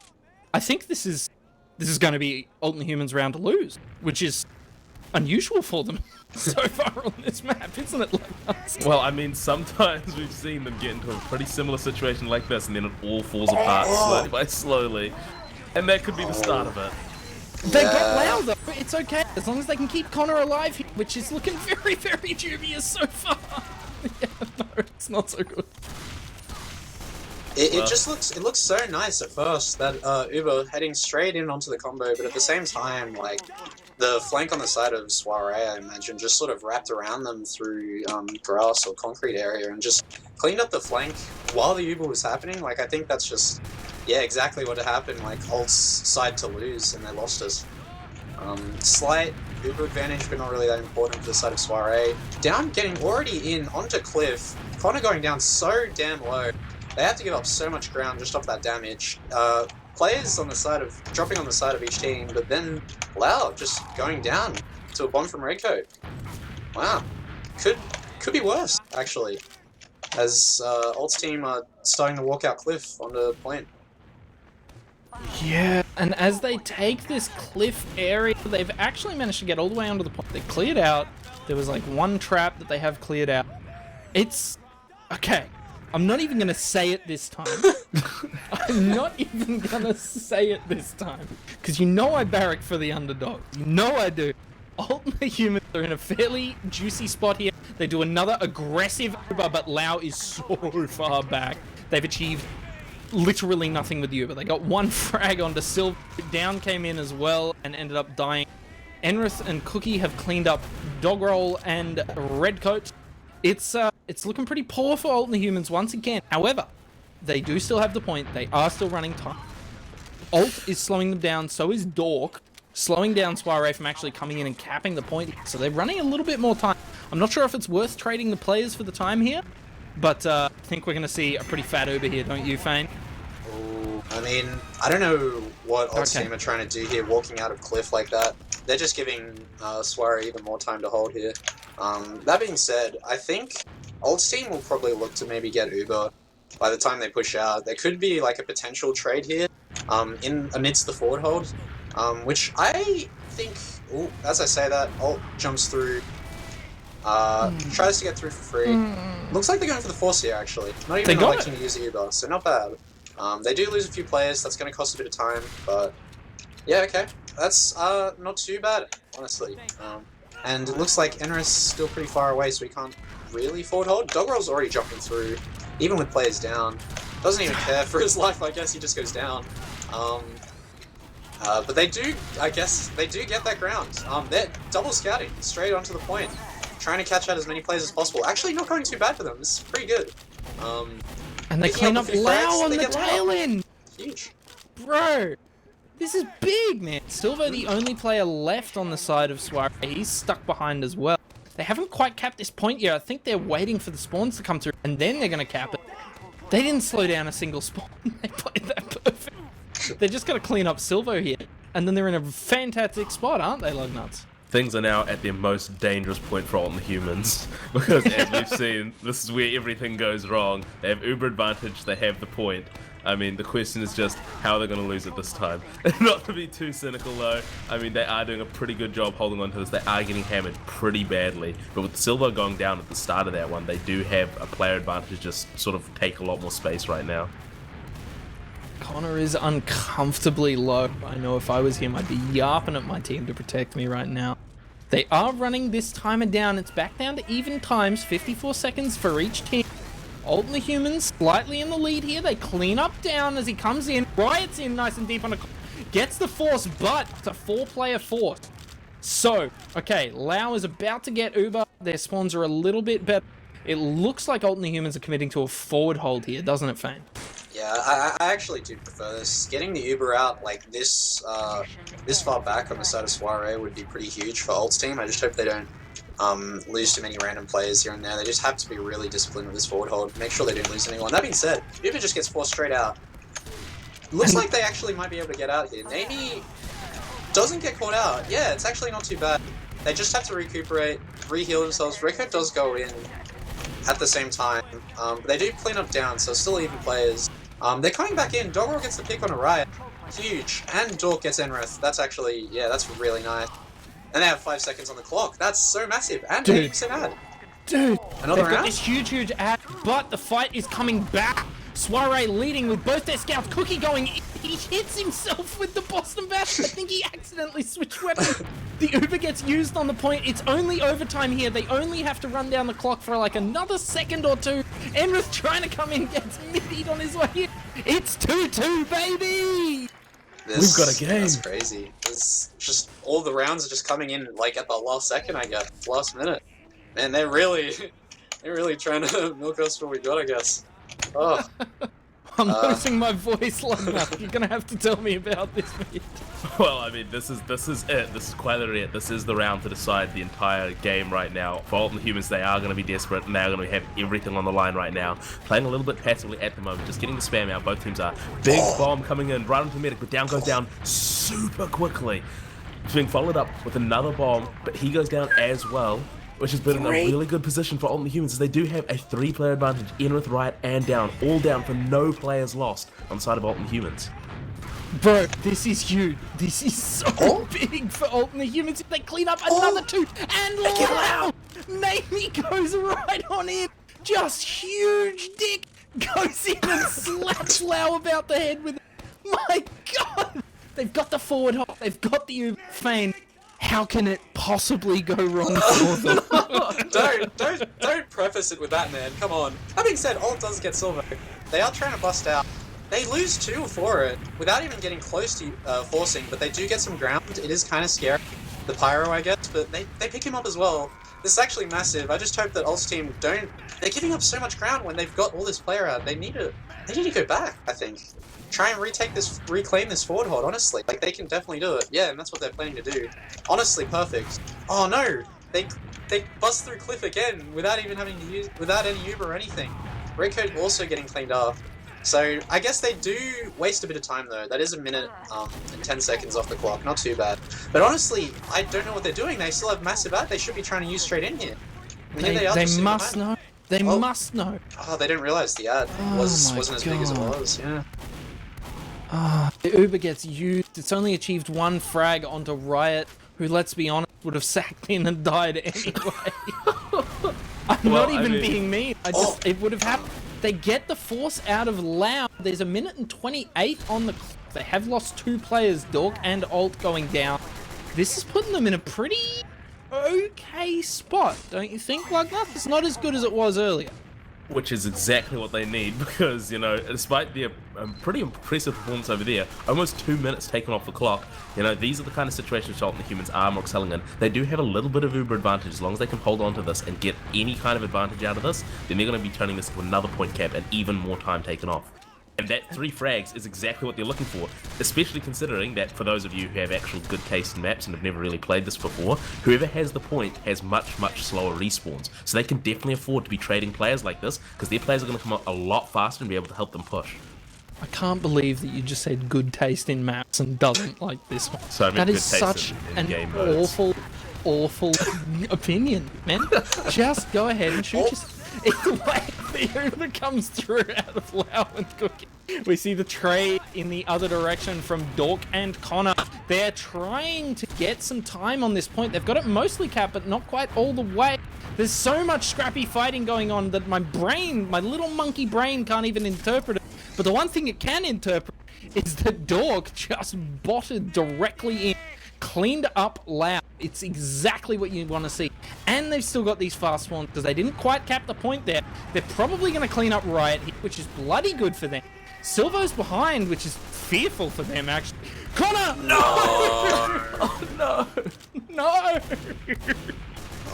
I think this is going to be Ult and Humans round to lose, which is unusual for them so far on this map, isn't it? Well, I mean, sometimes we've seen them get into a pretty similar situation like this, and then it all falls apart slowly by slowly, and that could be the start of it. They got Lao though, it's okay, as long as they can keep Connor alive here, which is looking very, very dubious so far. Yeah, no, it's not so good. It just looks so nice at first, that Uber heading straight in onto the combo, but at the same time, like, the flank on the side of Soirée, I imagine, just sort of wrapped around them through grass or concrete area and just cleaned up the flank while the Uber was happening. Like, I think that's just, yeah, exactly what happened. Like, Ult's side to lose, and they lost us. Slight Uber advantage, but not really that important for the side of Soirée. Down, getting already in onto Cliff. Connor going down so damn low. They have to give up so much ground just off that damage. Players on the side of dropping on the side of each team, but then Lao just going down to a bomb from Redcoat. Wow, could be worse actually, as Ult's team are starting to walk out Cliff onto point. Yeah, and as they take this cliff area, they've actually managed to get all the way onto the point. They cleared out. There was like one trap that they have cleared out. It's okay. I'm not even going to say it this time. I'm not even going to say it this time. Because you know I barrack for the underdog. You know I do. Ult and the Humans are in a fairly juicy spot here. They do another aggressive Uber, but Lao is so far back. They've achieved literally nothing with the Uber. They got one frag onto Silver. Down came in as well and ended up dying. Enrith and Cookie have cleaned up Dogroll and Redcoat. It's looking pretty poor for Ult and the Humans once again. However, they do still have the point. They are still running time. Ult is slowing them down, so is Dork, slowing down Soirée from actually coming in and capping the point. So they're running a little bit more time. I'm not sure if it's worth trading the players for the time here, but I think we're going to see a pretty fat Uber here, don't you, Feyn? Oh, I mean, I don't know what Ult's team are trying to do here, walking out of Cliff like that. They're just giving Soirée even more time to hold here. That being said, I think Ult's team will probably look to maybe get Uber by the time they push out. There could be like a potential trade here amidst the forward hold, which I think, ooh, as I say that, Ult jumps through, tries to get through for free. Looks like they're going for the force here actually, not even electing to use the Uber, so not bad. They do lose a few players, that's going to cost a bit of time, but yeah, okay. That's not too bad, honestly. And it looks like Enris is still pretty far away, so he can't really forward hold. Doggerel's already jumping through, even with players down. Doesn't even care for his life, I guess he just goes down. But they do, I guess, they do get that ground. They're double scouting, straight onto the point. Trying to catch out as many players as possible. Actually not going too bad for them, this is pretty good. And they clean up Lao on the tail end! Huge. Bro! This is big, man. Silver, the only player left on the side of Soirée. He's stuck behind as well. They haven't quite capped this point yet. I think they're waiting for the spawns to come through, and then they're going to cap it. They didn't slow down a single spawn. They played that perfect. They're just going to clean up Silver here, and then they're in a fantastic spot, aren't they, Luggnuts? Things are now at their most dangerous point for Ult and the Humans, because as we've seen, this is where everything goes wrong. They have Uber advantage, they have the point. I mean, the question is just how they're going to lose it this time. Not to be too cynical though, I mean, they are doing a pretty good job holding on to this. They are getting hammered pretty badly, but with Silver going down at the start of that one, they do have a player advantage, just sort of take a lot more space right now. Connor is uncomfortably low. I know if I was him, I'd be yarping at my team to protect me right now. They are running this timer down. It's back down to even times, 54 seconds for each team. Ult and the Humans slightly in the lead here. They clean up down as he comes in. Riot's in nice and deep on a... Gets the force, but it's a 4-player force. So, okay, Lao is about to get Uber. Their spawns are a little bit better. It looks like Alt and the Humans are committing to a forward hold here, doesn't it, Feyn? Yeah, I actually do prefer this. Getting the Uber out like this this far back on the side of Soirée would be pretty huge for Alt's team. I just hope they don't lose too many random players here and there. They just have to be really disciplined with this forward hold. Make sure they don't lose anyone. That being said, Uber just gets forced straight out. Looks like they actually might be able to get out here. Maybe doesn't get caught out. Yeah, it's actually not too bad. They just have to recuperate, re-heal themselves. Rico does go in at the same time. But they do clean up down, so still even players. They're coming back in. Doggerel gets the pick on a Riot. Huge. And Dork gets Enrith. That's actually, yeah, that's really nice. And they have 5 seconds on the clock. That's so massive. And 80% ad. Dude, Another they've got round? this huge ad, but the fight is coming back. Soirée leading with both their scouts. Cookie going in. He hits himself with the Boston Bash. I think he accidentally switched weapons. The Uber gets used on the point. It's only overtime here. They only have to run down the clock for like another second or two. Enrith trying to come in, gets middied on his way in. It's 2-2, baby! We've got a game. That's crazy. It's just all the rounds are just coming in like at the last second, I guess. Last minute. Man, they're really trying to milk us for what we got, I guess. Oh. I'm losing my voice, Luggnuts. You're gonna have to tell me about this, mate. Well, I mean, this is it. This is quite literally it. This is the round to decide the entire game right now. For Alt and the Humans, they are going to be desperate, and they are going to have everything on the line right now. Playing a little bit passively at the moment, just getting the spam out. Both teams are. Big bomb coming in right onto the medic, but down goes down super quickly. It's being followed up with another bomb, but he goes down as well, which has been in a really good position for Alt and the Humans, as they do have a 3-player advantage, Enrith, Riot, and down. All down for no players lost on the side of Alt and the Humans. Bro, this is huge. This is so big for Alt and the Humans. If they clean up another two, and Lau! Namey goes right on in. Just huge dick goes in and slaps Lau about the head with it. My God! They've got the forward hop. They've got the Uber feyn. How can it possibly go wrong for them? Don't preface it with that, man. Come on. That being said, Alt does get silver. They are trying to bust out. They lose 2 for it without even getting close to forcing, but they do get some ground. It is kind of scary. The Pyro, I guess, but they pick him up as well. This is actually massive. I just hope that Alt's team don't... They're giving up so much ground when they've got all this player out. They need to go back, I think. Try and reclaim this forward hold, honestly. Like, they can definitely do it. Yeah, and that's what they're planning to do. Honestly, perfect. Oh no! They bust through Cliff again without even having to use... without any Uber or anything. Red Code also getting cleaned up. So, I guess they do waste a bit of time though. That is a minute and 10 seconds off the clock. Not too bad. But honestly, I don't know what they're doing. They still have massive ad. They should be trying to use straight in here. And here are, they must know. They must know. Oh, they didn't realize the ad wasn't as big as it was. Yeah. The Uber gets used. It's only achieved 1 frag onto Riot, who, let's be honest, would have sacked in and died anyway. I'm not even being mean. It would have happened. They get the force out of Lau. There's a minute and 28 on the clock. They have lost 2 players, Dork and Alt, going down. This is putting them in a pretty okay spot, don't you think, Luggnuts? It's not as good as it was earlier. Which is exactly what they need, because, you know, despite their pretty impressive performance over there, almost 2 minutes taken off the clock, you know, these are the kind of situations Alt and the Humans are more excelling in. They do have a little bit of Uber advantage. As long as they can hold on to this and get any kind of advantage out of this, then they're going to be turning this into another point cap and even more time taken off. And that 3 frags is exactly what they're looking for, especially considering that for those of you who have actual good taste in maps and have never really played this before, whoever has the point has much slower respawns. So they can definitely afford to be trading players like this, because their players are going to come up a lot faster and be able to help them push. I can't believe that you just said good taste in maps and doesn't like this one. So that is such an awful opinion, man. Just go ahead and shoot yourself. Either way, the Uber comes through out of Lau and Cookie. We see the trade in the other direction from Dork and Connor. They're trying to get some time on this point. They've got it mostly capped, but not quite all the way. There's so much scrappy fighting going on that my little monkey brain can't even interpret it. But the one thing it can interpret is that Dork just botted directly in, cleaned up Lau. It's exactly what you want to see. And they've still got these fast spawns because they didn't quite cap the point there. They're probably going to clean up Riot here, which is bloody good for them. Silvo's behind, which is fearful for them, actually. Connor! No! Oh, no! No!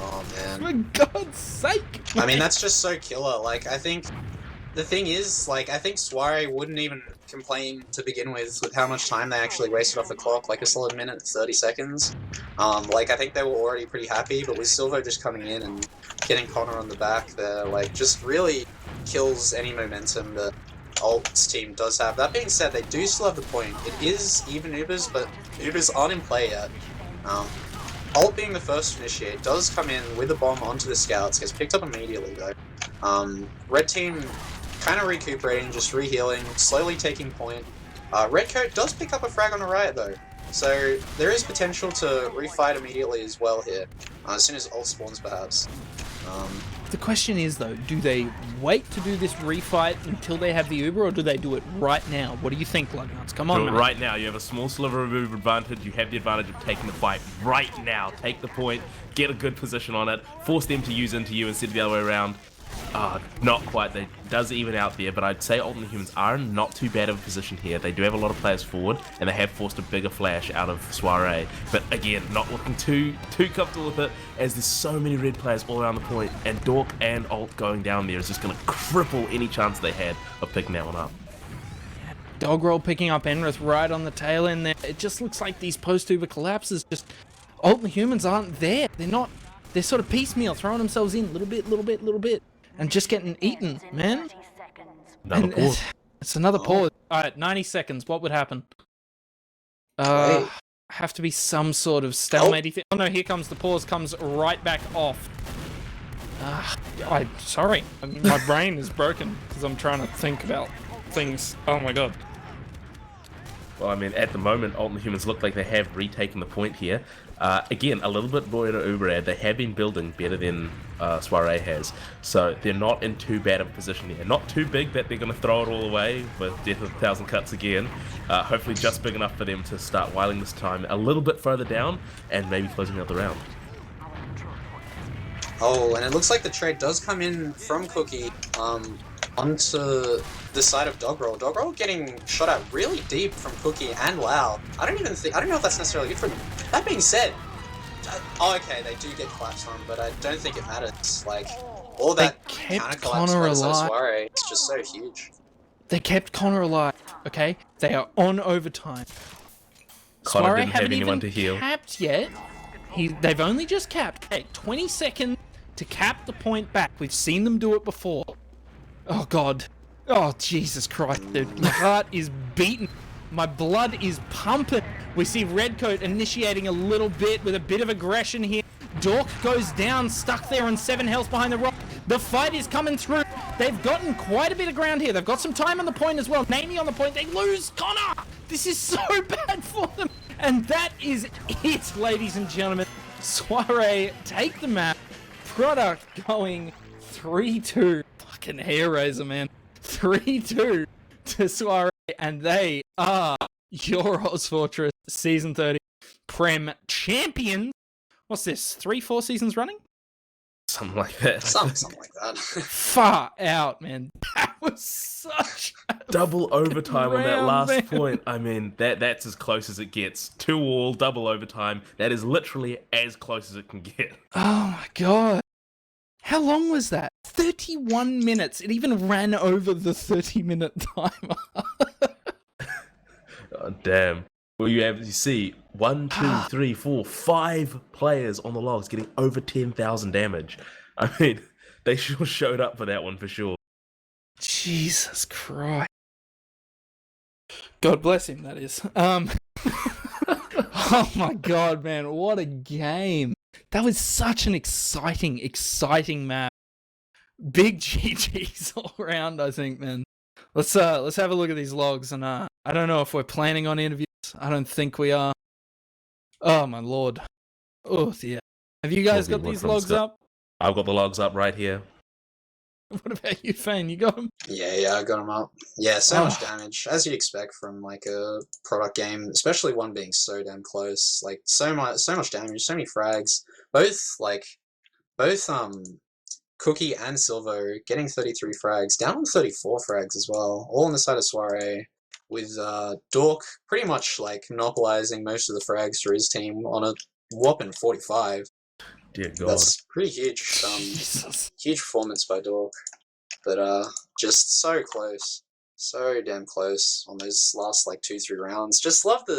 Oh man. For God's sake! I mean, that's just so killer. Like, I think the thing is, like, I think Soirée wouldn't even complain to begin with how much time they actually wasted off the clock, like a solid minute, 30 seconds. Like, I think they were already pretty happy, but with Silvo just coming in and getting Connor on the back there, like, just really kills any momentum that Alt's team does have. That being said, they do still have the point. It is even Ubers, but Ubers aren't in play yet. Alt being the first to initiate does come in with a bomb onto the scouts, gets picked up immediately though. Red team kind of recuperating, just re-healing, slowly taking point. Red coat does pick up a frag on the right though, so there is potential to refight immediately as well here, as soon as Alt spawns perhaps. The question is though, do they wait to do this refight until they have the Uber, or do they do it right now? What do you think, Luggnuts? Come on, Do it mate. right now. You have a small sliver of Uber advantage. You have the advantage of taking the fight right now. Take the point, get a good position on it, force them to use into you instead of the other way around. Not quite. They does even out there, but I'd say Alternate Humans are in not too bad of a position here. They do have a lot of players forward, and they have forced a bigger flash out of Soirée. But again, not looking too comfortable with it, as there's so many red players all around the point, and Dork and Alt going down there is just going to cripple any chance they had of picking that one up. Doggerel picking up Enrith right on the tail end there. It just looks like these post-Uber collapses, just Alternate Humans aren't there. They're sort of piecemeal, throwing themselves in little bit. And just getting eaten, man. Another pause. It's another pause. Alright, 90 seconds. What would happen? Have to be some sort of stalemate thing. Oh no, here comes the pause. Comes right back off. I'm sorry. My brain is broken because I'm trying to think about things. Oh my god. Well, I mean, at the moment, Alternate Humans look like they have retaken the point here. Again, a little bit more to Uberad. They have been building better than Soirée has, so they're not in too bad of a position here. Not too big that they're going to throw it all away with Death of a Thousand Cuts again. Hopefully just big enough for them to start whiling this time a little bit further down and maybe closing out the round. Oh, and it looks like the trade does come in from Cookie onto the side of Doggerel. Doggerel getting shot at really deep from Cookie and Lau. I don't know if that's necessarily good for them. That being said, okay, they do get collapsed on, but I don't think it matters. Like, all that kept counter-collapse Connor by alive. Soirée, it's just so huge. They kept Connor alive, okay? They are on overtime. Connor Soirée didn't have haven't anyone even to heal. capped yet. They've only just capped. Hey, 20 seconds to cap the point back. We've seen them do it before. Oh god. Oh Jesus Christ, dude. My heart is beating. My blood is pumping. We see Redcoat initiating a little bit with a bit of aggression here. Dork goes down, stuck there on 7 health behind the rock. The fight is coming through. They've gotten quite a bit of ground here. They've got some time on the point as well. Namey on the point. They lose Connor. This is so bad for them. And that is it, ladies and gentlemen. Soirée take the map. Product going 3-2. Fucking hair raiser, man. 3-2 to Soirée, and they are your ozfortress Season 30 Prem champions. What's this, 3-4 seasons running? Something like that. Something like that. Far out, man. That was such a Double overtime on that round, last man. point. I mean, that's as close as it gets. 2-all, double overtime. That is literally as close as it can get. Oh my god. How long was that? 31 minutes. It even ran over the 30-minute timer. Oh, damn. Well, you see 1, 2, 3, 4, 5 players on the logs getting over 10,000 damage. I mean, they sure showed up for that one for sure. Jesus Christ. God bless him, that is. Oh my god, man, what a game. That was such an exciting map. Big GG's all around, I think, man. Let's have a look at these logs, and I don't know if we're planning on interviews. I don't think we are. Oh my lord. Oh dear. Have you guys got these logs up? I've got the logs up right here. What about you, Feyn? You got them? Yeah, I got them up. Yeah, so much damage, as you'd expect from like a product game, especially one being so damn close. Like so much damage, so many frags. Both Cookie and Silvo getting 33 frags, down on 34 frags as well, all on the side of Soirée, with Dork pretty much like monopolizing most of the frags for his team on a whopping 45. Dear God. That's pretty huge. Jesus. Huge performance by Dork, but just so close, so damn close on those last like 2-3 rounds. Just loved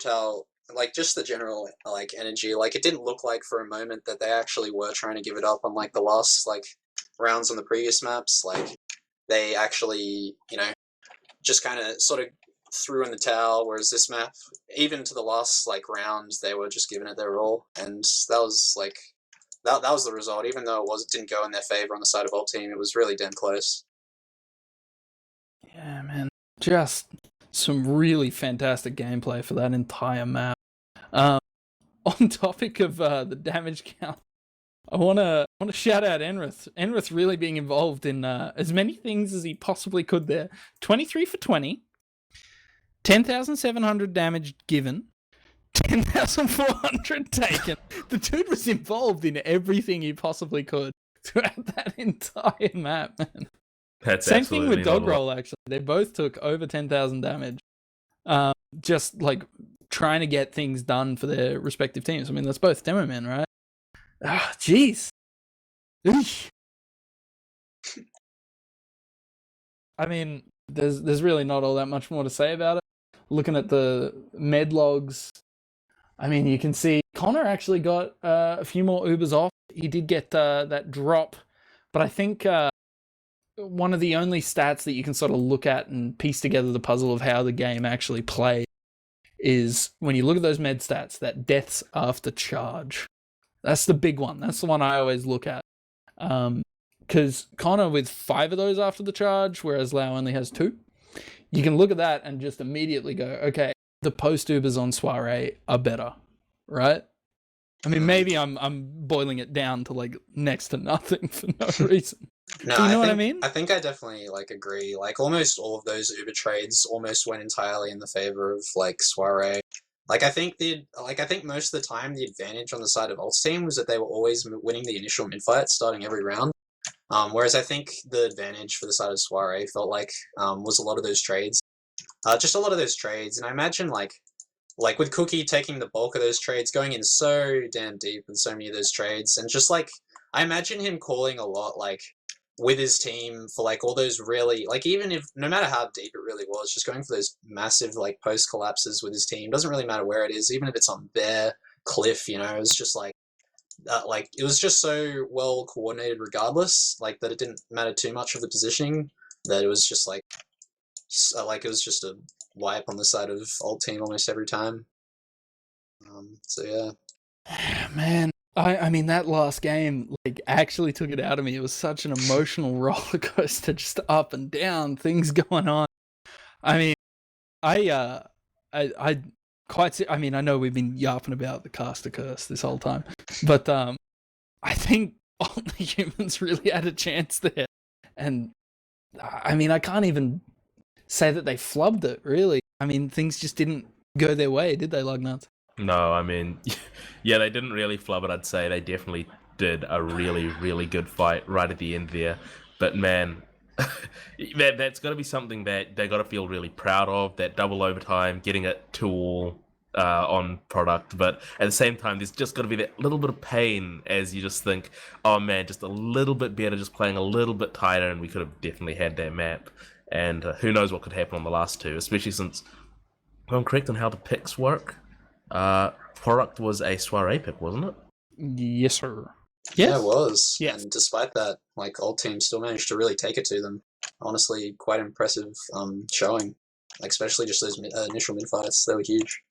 how like just the general like energy. Like it didn't look like for a moment that they actually were trying to give it up on like the last like rounds on the previous maps. Like they actually, just kind of sort of threw in the towel. Whereas this map, even to the last like round, they were just giving it their all, and that was like that was the result. Even though it didn't go in their favor on the side of Alt Team, it was really damn close. Yeah, man. Just some really fantastic gameplay for that entire map. On topic of the damage count, I wanna shout out Enrith. Enrith really being involved in as many things as he possibly could there. 23 for 20, 10,700 damage given, 10,400 taken. The dude was involved in everything he possibly could throughout that entire map, man. That's Same thing with absolutely not a lot. Doggerel, actually. They both took over 10,000 damage. Just like trying to get things done for their respective teams. I mean, that's both demo men, right? Ah, jeez. I mean, there's really not all that much more to say about it. Looking at the med logs, I mean, you can see Connor actually got a few more Ubers off. He did get that drop, but I think one of the only stats that you can sort of look at and piece together the puzzle of how the game actually plays is when you look at those med stats, that deaths after charge. That's the big one. That's the one I always look at. Because Connor with 5 of those after the charge, whereas Lau only has 2. You can look at that and just immediately go, okay, the post Ubers on Soirée are better, right? I mean, maybe I'm boiling it down to like next to nothing for no reason. No, Do you know what I think, mean? I think I definitely like agree. Like almost all of those Uber trades almost went entirely in the favor of like Soirée. Like I think most of the time the advantage on the side of Alt's team was that they were always winning the initial mid fight starting every round. Whereas I think the advantage for the side of Soirée felt like was a lot of those trades. Just a lot of those trades, and I imagine like with Cookie taking the bulk of those trades, going in so damn deep in so many of those trades, and just like I imagine him calling a lot like with his team for like all those really like even if no matter how deep it really was, just going for those massive like post collapses with his team doesn't really matter where it is, even if it's on bare cliff, it's just like it was just so well coordinated regardless, like that it didn't matter too much of the positioning, that it was just like it was just a wipe on the side of Alt Team almost every time. So yeah. Man, I mean, that last game like actually took it out of me. It was such an emotional roller coaster, just up and down, things going on. I mean, I mean, I know we've been yapping about the caster curse this whole time, but I think all the humans really had a chance there, and I mean, I can't even say that they flubbed it. Really, I mean, things just didn't go their way, did they, Luggnuts? No, I mean, yeah, they didn't really flub it, I'd say. They definitely did a really, really good fight right at the end there. But man, that's got to be something that they got to feel really proud of, that double overtime, getting it 2-all on product. But at the same time, there's just got to be that little bit of pain as you just think, oh man, just a little bit better, just playing a little bit tighter, and we could have definitely had that map. And who knows what could happen on the last 2, especially since, if I'm correct on how the picks work, product was a Soirée pick, wasn't it? Yes, sir. Yes? Yes? Yeah, it was. Yes. And despite that, like Alt Team still managed to really take it to them. Honestly, quite impressive showing. Like especially just those initial mid fights, they were huge.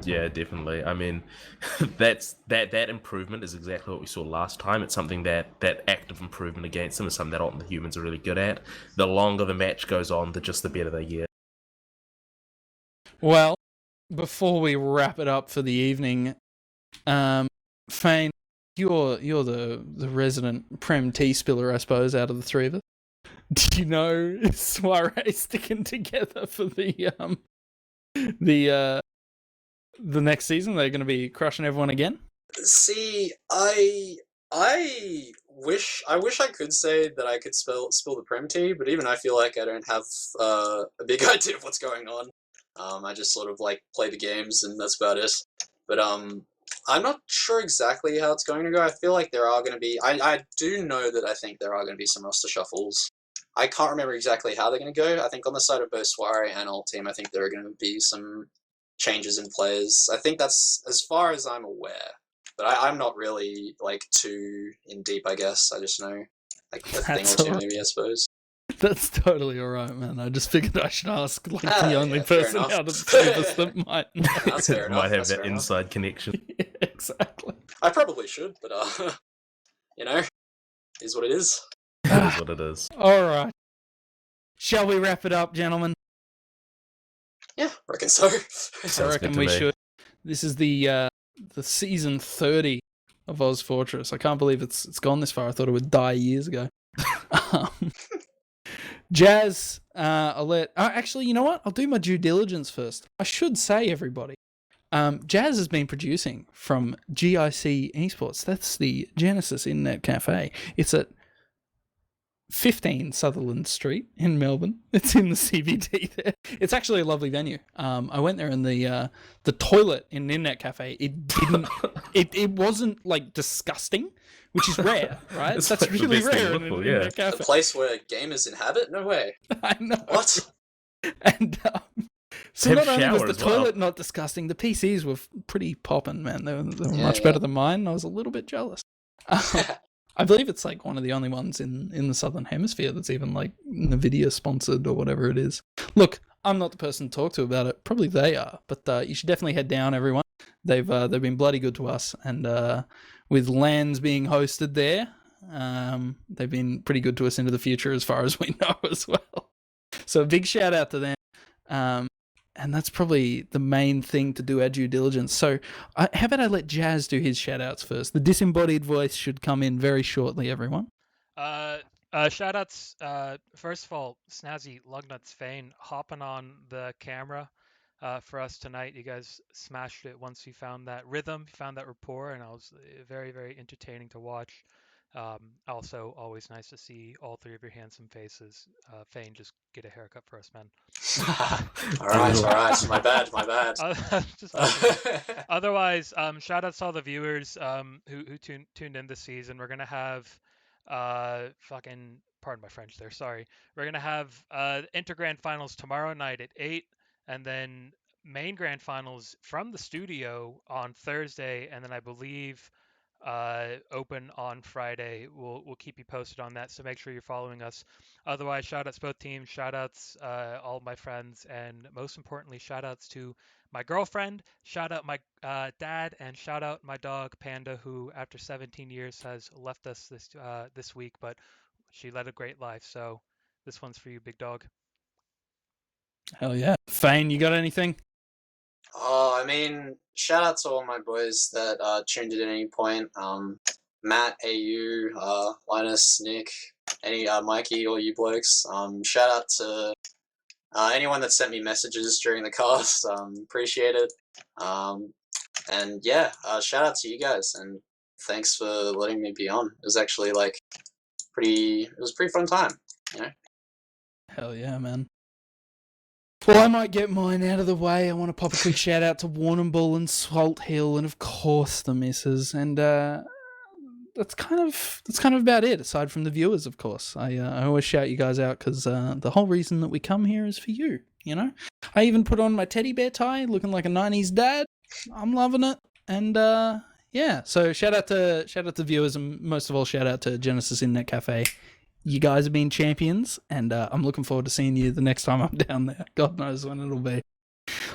Yeah, definitely. I mean, that improvement is exactly what we saw last time. It's something that active improvement against them is something that Alt and the humans are really good at. The longer the match goes on, the better they get. Well, before we wrap it up for the evening, Feyn, you're the resident Prem tea spiller, I suppose, out of the 3 of us. Do you know Soirée sticking together for the next season? They're going to be crushing everyone again? See, I wish I could say that I could spill the Prem tea, but even I feel like I don't have a big idea of what's going on. I just sort of like play the games and that's about it. But I'm not sure exactly how it's going to go. I feel like there are going to be. I do know that I think there are going to be some roster shuffles. I can't remember exactly how they're going to go. I think on the side of both soirée and alt team, I think there are going to be some changes in players. I think that's as far as I'm aware. But I'm not really like too in deep. I guess I just know like a thing or two, maybe. I suppose. That's totally alright, man. I just figured I should ask, like, the Ah, only yeah, fair person enough. out of the two of us that might know. That's fair enough. Might have That's that fair enough. inside connection. Yeah, exactly. I probably should, but you know, is what it is. It is what it is. Alright. Shall we wrap it up, gentlemen? Yeah, reckon so. I Sounds reckon good to we me. should. This is the season 30 of ozfortress. I can't believe it's gone this far. I thought it would die years ago. Jazz, I'll let... actually, you know what? I'll do my due diligence first. I should say, everybody, Jazz has been producing from GIC Esports. That's the Genesis Internet Cafe. It's at 15 Sutherland Street in Melbourne. It's in the CBD there. It's actually a lovely venue. I went there and the toilet in an internet cafe, it didn't it wasn't like disgusting, which is rare, right? It's That's like the really best thing rare to in look an for, internet A cafe. place where gamers inhabit? No way. I know. What? And so Have not only was shower the as well. toilet not disgusting, the PCs were pretty popping, man. They were Yeah, much yeah. better than mine. I was a little bit jealous. I believe it's like one of the only ones in the Southern Hemisphere that's even like NVIDIA sponsored or whatever it is. Look, I'm not the person to talk to about it. Probably they are, but you should definitely head down, everyone. They've been bloody good to us, and with LANs being hosted there, they've been pretty good to us into the future as far as we know as well. So a big shout out to them. And that's probably the main thing to do our due diligence. So how about I let Jazz do his shout outs first? The disembodied voice should come in very shortly, everyone. Shout outs, first of all, Snazzy, Luggnuts, feyn, hopping on the camera for us tonight. You guys smashed it once you found that rhythm, found that rapport, and it was very, very entertaining to watch. Also, always nice to see all three of your handsome faces. Feyn, just get a haircut for us, man. all right. My bad. Just otherwise, shout outs to all the viewers who tuned in this season. We're gonna have pardon my French there, sorry. We're gonna have inter grand finals tomorrow night at 8, and then main grand finals from the studio on Thursday, and then I believe open on Friday. We'll keep you posted on that, so make sure you're following us. Otherwise, shout outs both teams, shout outs all my friends, and most importantly, shout outs to my girlfriend, shout out my dad, and shout out my dog Panda, who after 17 years has left us this week, but she led a great life. So this one's for you, big dog. Hell yeah. Feyn, you got anything? Oh, I mean, shout out to all my boys that tuned in at any point. Matt, AU, Linus, Nick, any Mikey, all you blokes. Shout out to anyone that sent me messages during the cast. Appreciate it. And yeah, shout out to you guys, and thanks for letting me be on. It was actually like it was a pretty fun time, you know. Hell yeah, man. Well, I might get mine out of the way. I want to pop a quick shout out to Warrnambool and Salt Hill, and of course the missus. And that's kind of about it. Aside from the viewers, of course. I always shout you guys out because the whole reason that we come here is for you. You know. I even put on my teddy bear tie, looking like a '90s dad. I'm loving it. And yeah. So shout out to viewers, and most of all, shout out to Genesis Internet Cafe. You guys have been champions, and I'm looking forward to seeing you the next time I'm down there. God knows when it'll be.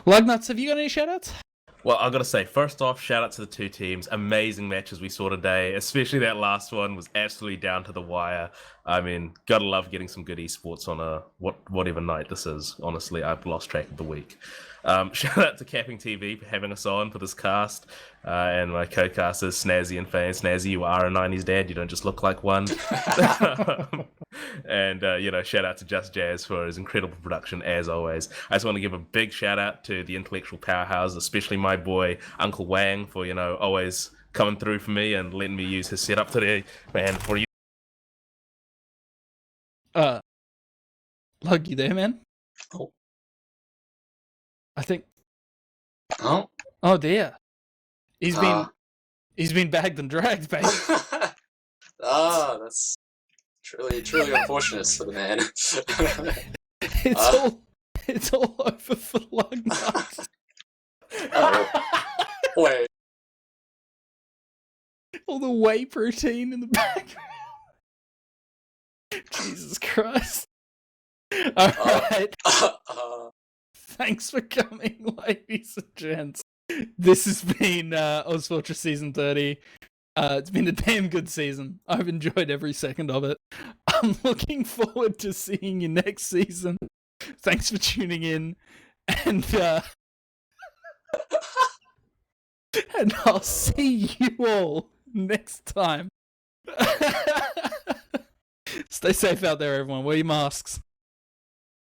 Luggnuts, have you got any shout-outs? Well, I've got to say, first off, shout out to the two teams. Amazing matches we saw today, especially that last one was absolutely down to the wire. I mean, gotta love getting some good esports on a whatever night this is. Honestly, I've lost track of the week. Shout out to CappingTV for having us on for this cast, and my co-casters Snazzy and feyn. Snazzy, you are a '90s dad. You don't just look like one. And shout out to Just Jazz for his incredible production as always. I just want to give a big shout out to the intellectual powerhouse, especially my boy Uncle Wang for always coming through for me and letting me use his setup today. Man, for you. Lug, you there, man? Oh. I think. Oh. Oh dear. He's been bagged and dragged, baby. That's truly unfortunate for the man. It's all over for Luggnuts. Wait. All the whey protein in the background. Jesus Christ. Alright. Thanks for coming, ladies and gents. This has been ozfortress Season 30. It's been a damn good season. I've enjoyed every second of it. I'm looking forward to seeing you next season. Thanks for tuning in. And and I'll see you all next time. Stay safe out there, everyone. Wear your masks.